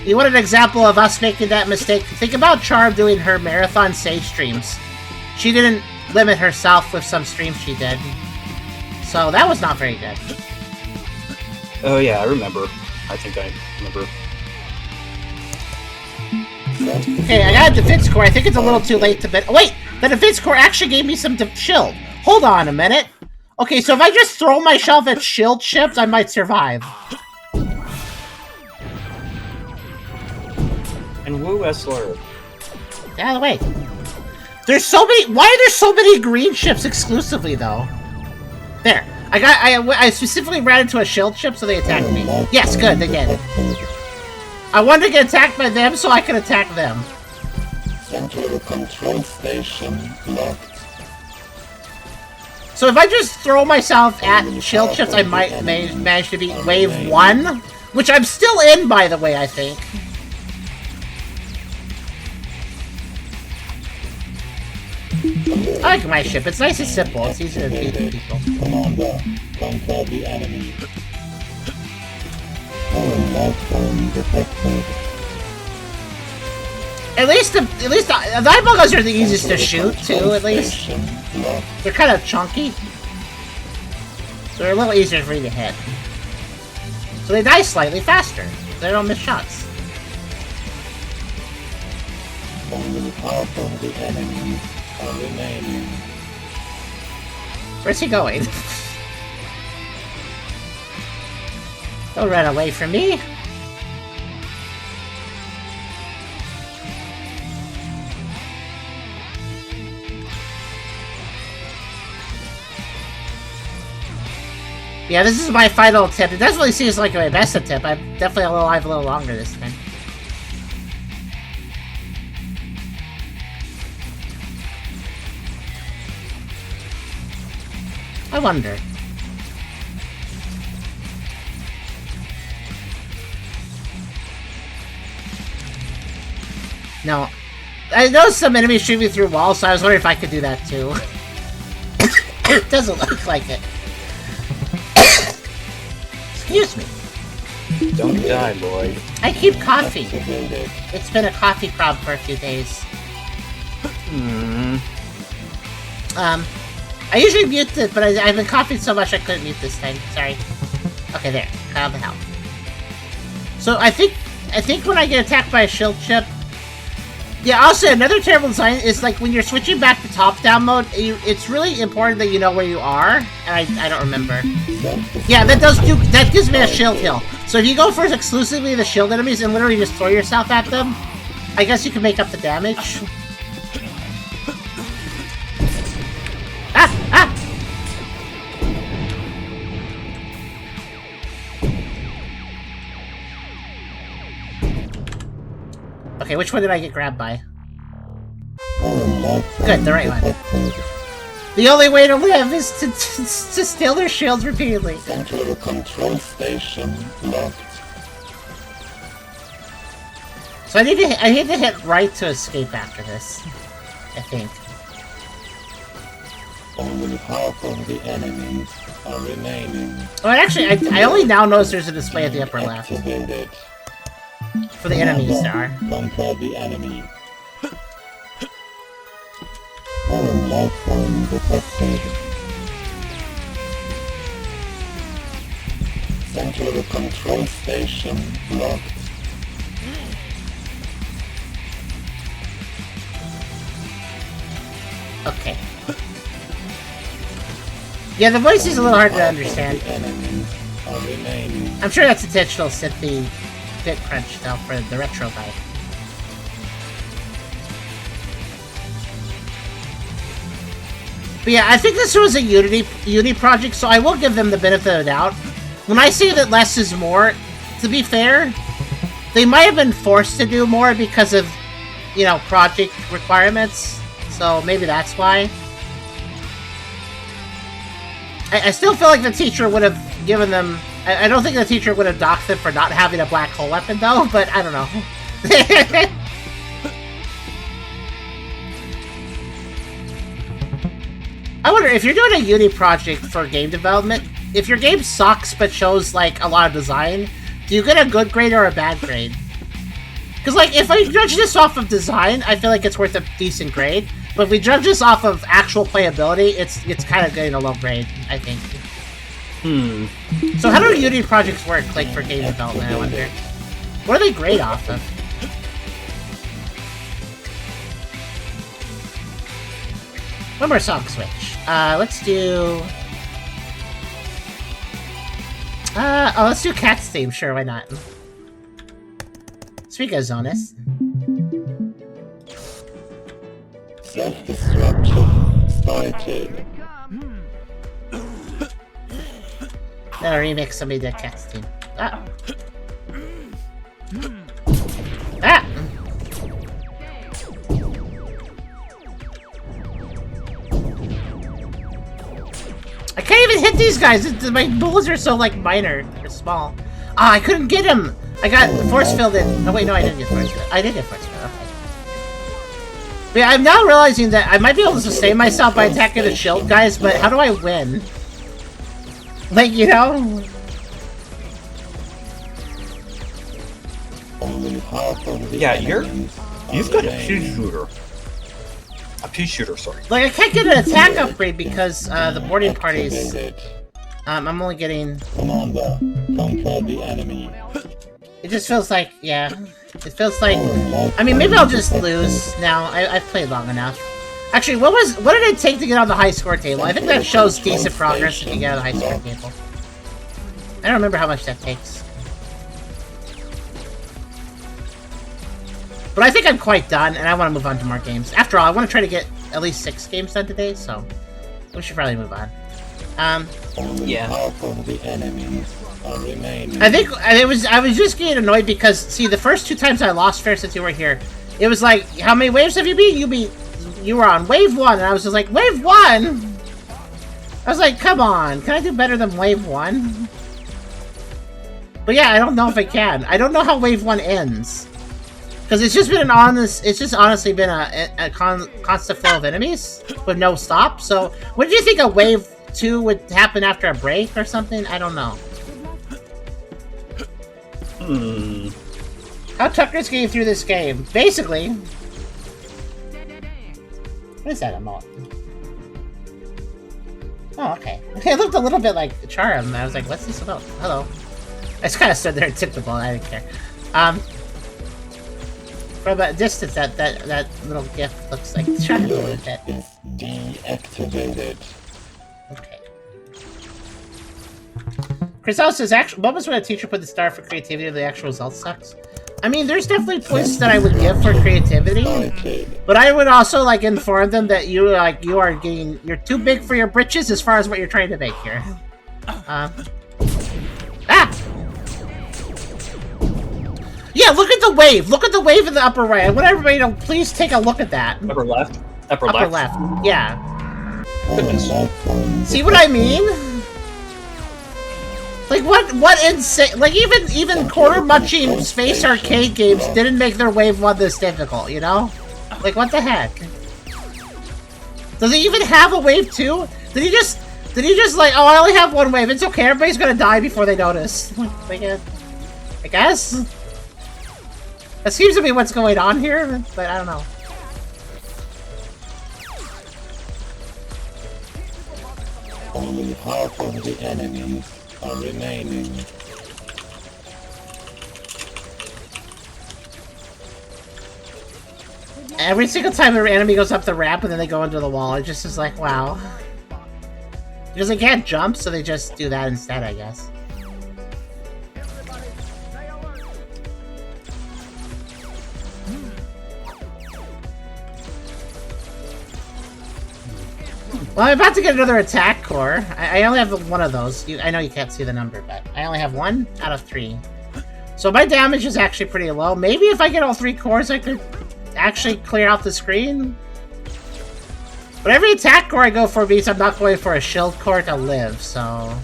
You want an example of us making that mistake? Think about Charem doing her marathon Sage streams. She didn't limit herself with some streams she did. So that was not very good. Oh yeah, I remember. I think I remember. Okay, I got a defense core. I think it's a little too late to bet. Oh, wait! The defense core actually gave me some shield. Hold on a minute. Okay, so if I just throw myself at shield ships, I might survive. And woo Esler. Get out of the way. There's so many... Why are there so many green ships exclusively, though? There. I specifically ran into a shield ship, so they attacked me. Yes, good, they did. I wanted to get attacked by them, so I could attack them. Central control station locked. So if I just throw myself at shield ships, I might manage to beat wave 1. Which I'm still in, by the way, I think. I like my ship. It's nice and simple. It's easy to beat people. Commander, conquer the enemy. At least the eyeball guns are the easiest to shoot too. At least they're kind of chunky, so they're a little easier for you to hit. So they die slightly faster. They don't miss shots. Only half of the enemies are remaining. Where's he going? Don't run away from me. Yeah, this is my final attempt. It doesn't really seem like my best attempt. I'm definitely alive a little longer this time. I wonder. No. I know some enemies shoot me through walls, so I was wondering if I could do that too. It doesn't look like it. Excuse me. Don't die, Lloyd. I keep coffee. It's been a coffee problem for a few days. I usually mute it, but I've been coughing so much I couldn't mute this time. Sorry. Okay, there. Cut out the health. So I think when I get attacked by a shield chip. Yeah. Also, another terrible design is like when you're switching back to top-down mode. It's really important that you know where you are, and I don't remember. Yeah, that gives me a shield heal. So if you go for exclusively the shield enemies and literally just throw yourself at them, I guess you can make up the damage. Okay, which one did I get grabbed by? Good, the right one. The only way to live is to steal their shields repeatedly. Enter control station locked. So I need to hit right to escape after this. I think. Only half of the enemies are remaining. Oh, and actually, I only now notice there's a display at the upper left. Activated. For the enemies there are. Conquer the enemy. Foreign life form detected. Central control station locked. Okay. Yeah, the voice is a little hard to understand. I'm sure that's intentional synthy bit crunch though for the retro guy. But yeah, I think this was a Unity project, so I will give them the benefit of the doubt. When I say that less is more, to be fair, they might have been forced to do more because of, you know, project requirements. So maybe that's why. I still feel like the teacher would have given them... I don't think the teacher would have docked them for not having a black hole weapon, though, but I don't know. I wonder, if you're doing a Unity project for game development, if your game sucks but shows, like, a lot of design, do you get a good grade or a bad grade? Because, like, if I judge this off of design, I feel like it's worth a decent grade. But if we judge this off of actual playability, it's kind of getting a low grade, I think. So how do Unity projects work, like, for game development, I wonder? What are they grade off of? One more song switch. Let's do... let's do Cat's theme, sure, why not? Speak of Zonus. Self-destruction started. That'll remix somebody did Cat's theme. Ah! Ah! I can't even hit these guys! My bullets are so, like, minor. They're small. Ah, I couldn't get him! I got force filled in. Oh wait, no, I didn't get force filled. I did get force filled, okay. But yeah, I'm now realizing that I might be able to sustain myself by attacking the shield guys, but how do I win? Like, you know? Yeah, you've got a pea shooter. A pea shooter, sorry. Like, I can't get an attack upgrade because the boarding parties. I'm only getting. Commander, conquer the enemy. It just feels like, yeah. It feels like. I mean, maybe I'll just lose now. I've played long enough. Actually, what did it take to get on the high score table? I think that shows decent progress if you get on the high score table. I don't remember how much that takes. But I think I'm quite done, and I want to move on to more games. After all, I want to try to get at least 6 games done today, so we should probably move on. Yeah. I think I was just getting annoyed because, see, the first 2 times I lost fair since you were here, it was like, how many waves have you beat? You were on wave 1, and I was just like, wave 1? I was like, come on, can I do better than wave 1? But yeah, I don't know if I can. I don't know how wave 1 ends. Because it's just been honestly been a constant flow of enemies with no stop. So, what do you think a wave 2 would happen after a break or something? I don't know. How Tucker's getting through this game. Basically... What is that emote? Oh, okay. Okay, it looked a little bit like Charem. I was like, what's this about? Hello. I just kind of stood there and tipped the ball. I didn't care. From a distance, that little gif looks like Charem a little bit. Is deactivated. Okay. Chrysalis says, actually, what was when a teacher put the star for creativity, the actual result sucks? I mean, there's definitely points that I would give for creativity, but I would also like inform them that you're too big for your britches as far as what you're trying to make here. Yeah, look at the wave. Look at the wave in the upper right. I want everybody to please take a look at that. Upper left. Upper left. Yeah. Goodness. See what I mean? Like what insane, like even quarter munching space arcade games didn't make their wave one this difficult, you know? Like what the heck? Does he even have a wave 2? Did he just like, oh, I only have one wave, it's okay, everybody's gonna die before they notice. Like, I guess? That seems to be what's going on here, but I don't know. Only half of the enemies are remaining. Every single time an enemy goes up the ramp and then they go into the wall, it just is like, wow. Because they can't jump, so they just do that instead, I guess. Well, I'm about to get another attack core. I only have one of those. I know you can't see the number, but I only have 1 out of 3. So my damage is actually pretty low. Maybe if I get all 3 cores, I could actually clear out the screen. But every attack core I go for means I'm not going for a shield core to live, so...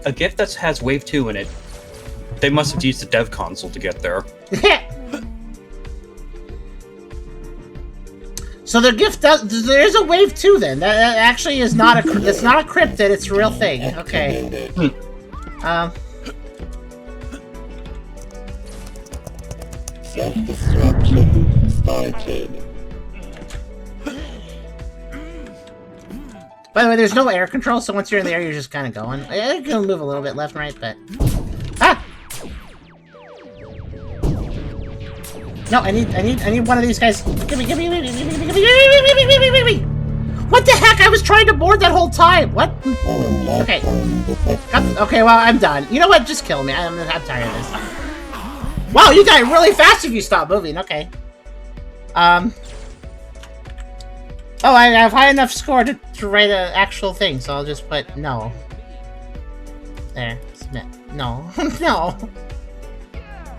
A gift that has Wave 2 in it. They must have used the dev console to get there. So their gift does. There's a wave 2 then. That actually is not a. It's not a cryptid. It's a real thing. Okay. Self-destruction started. By the way, there's no air control, so once you're in the air, you're just kind of going. I can move a little bit left and right, but ah. No, I need one of these guys. Give me. What the heck? I was trying to board that whole time. What? Okay. Okay, well, I'm done. You know what? Just kill me. I'm tired of this. Wow, you die really fast if you stop moving. Okay. Oh, I have high enough score to write an actual thing, so I'll just put no. There. Submit. No. No.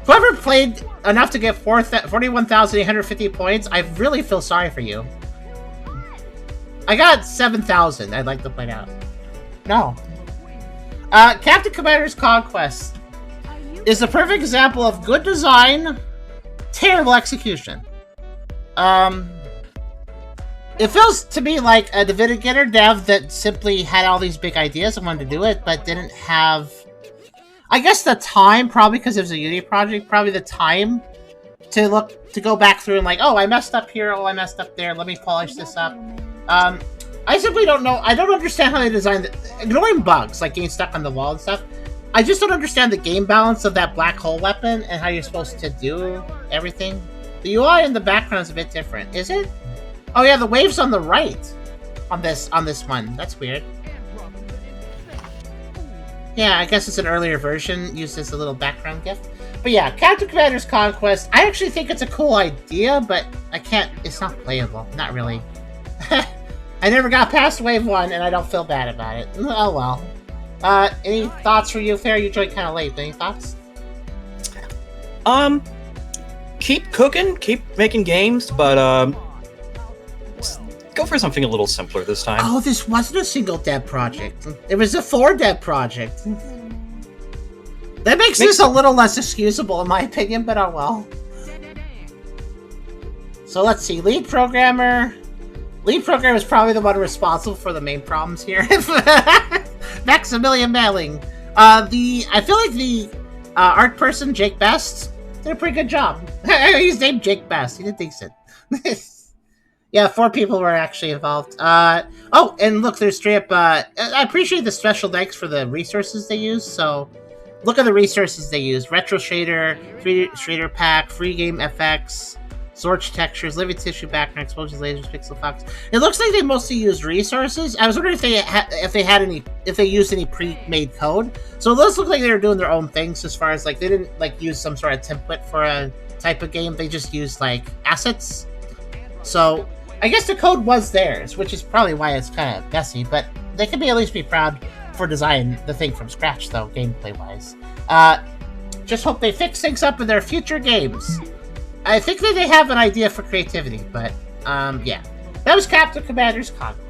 Whoever played enough to get 41,850 points, I really feel sorry for you. I got 7,000, I'd like to point out. No. Captain Commander's Conquest is the perfect example of good design, terrible execution. It feels to me like a beginner dev that simply had all these big ideas and wanted to do it, but didn't have... I guess the time, probably because it was a Unity project, probably the time to go back through and like, oh, I messed up here, oh, I messed up there, let me polish this up. I simply don't know, I don't understand how they designed it. Ignoring bugs, like getting stuck on the wall and stuff, I just don't understand the game balance of that black hole weapon and how you're supposed to do everything. The UI in the background is a bit different, is it? Oh yeah, the wave's on the right on this one, that's weird. Yeah, I guess it's an earlier version, used as a little background gift. But yeah, Captain Commander's Conquest, I actually think it's a cool idea, but it's not playable. Not really. I never got past Wave 1, and I don't feel bad about it. Oh well. Any thoughts from you, Fair? You joined kind of late. Any thoughts? Keep cooking, keep making games, but, go for something a little simpler this time. Oh, this wasn't a single dev project. It was a 4 dev project. That makes this a little less excusable in my opinion, but oh well. So let's see. Lead programmer, Lead program is probably the one responsible for the main problems here. Maximilian Melling. I feel like the art person, Jake Best, did a pretty good job. He's named Jake Best. He did decent. Yeah, 4 people were actually involved. Oh, and look, there's straight up. I appreciate the special thanks for the resources they use. So, look at the resources they use: Retro Shader, Shader Pack, Free Game FX, Zorch Textures, Living Tissue Background, Explosions, Lasers, Pixel Fox. It looks like they mostly used resources. I was wondering if they used any pre-made code. So it does look like they were doing their own things as far as like they didn't like use some sort of template for a type of game. They just used like assets. So I guess the code was theirs, which is probably why it's kind of messy, but they can at least be proud for designing the thing from scratch, though, gameplay-wise. Just hope they fix things up in their future games. I think that they have an idea for creativity, but, yeah. That was Captain Commander's Conquest.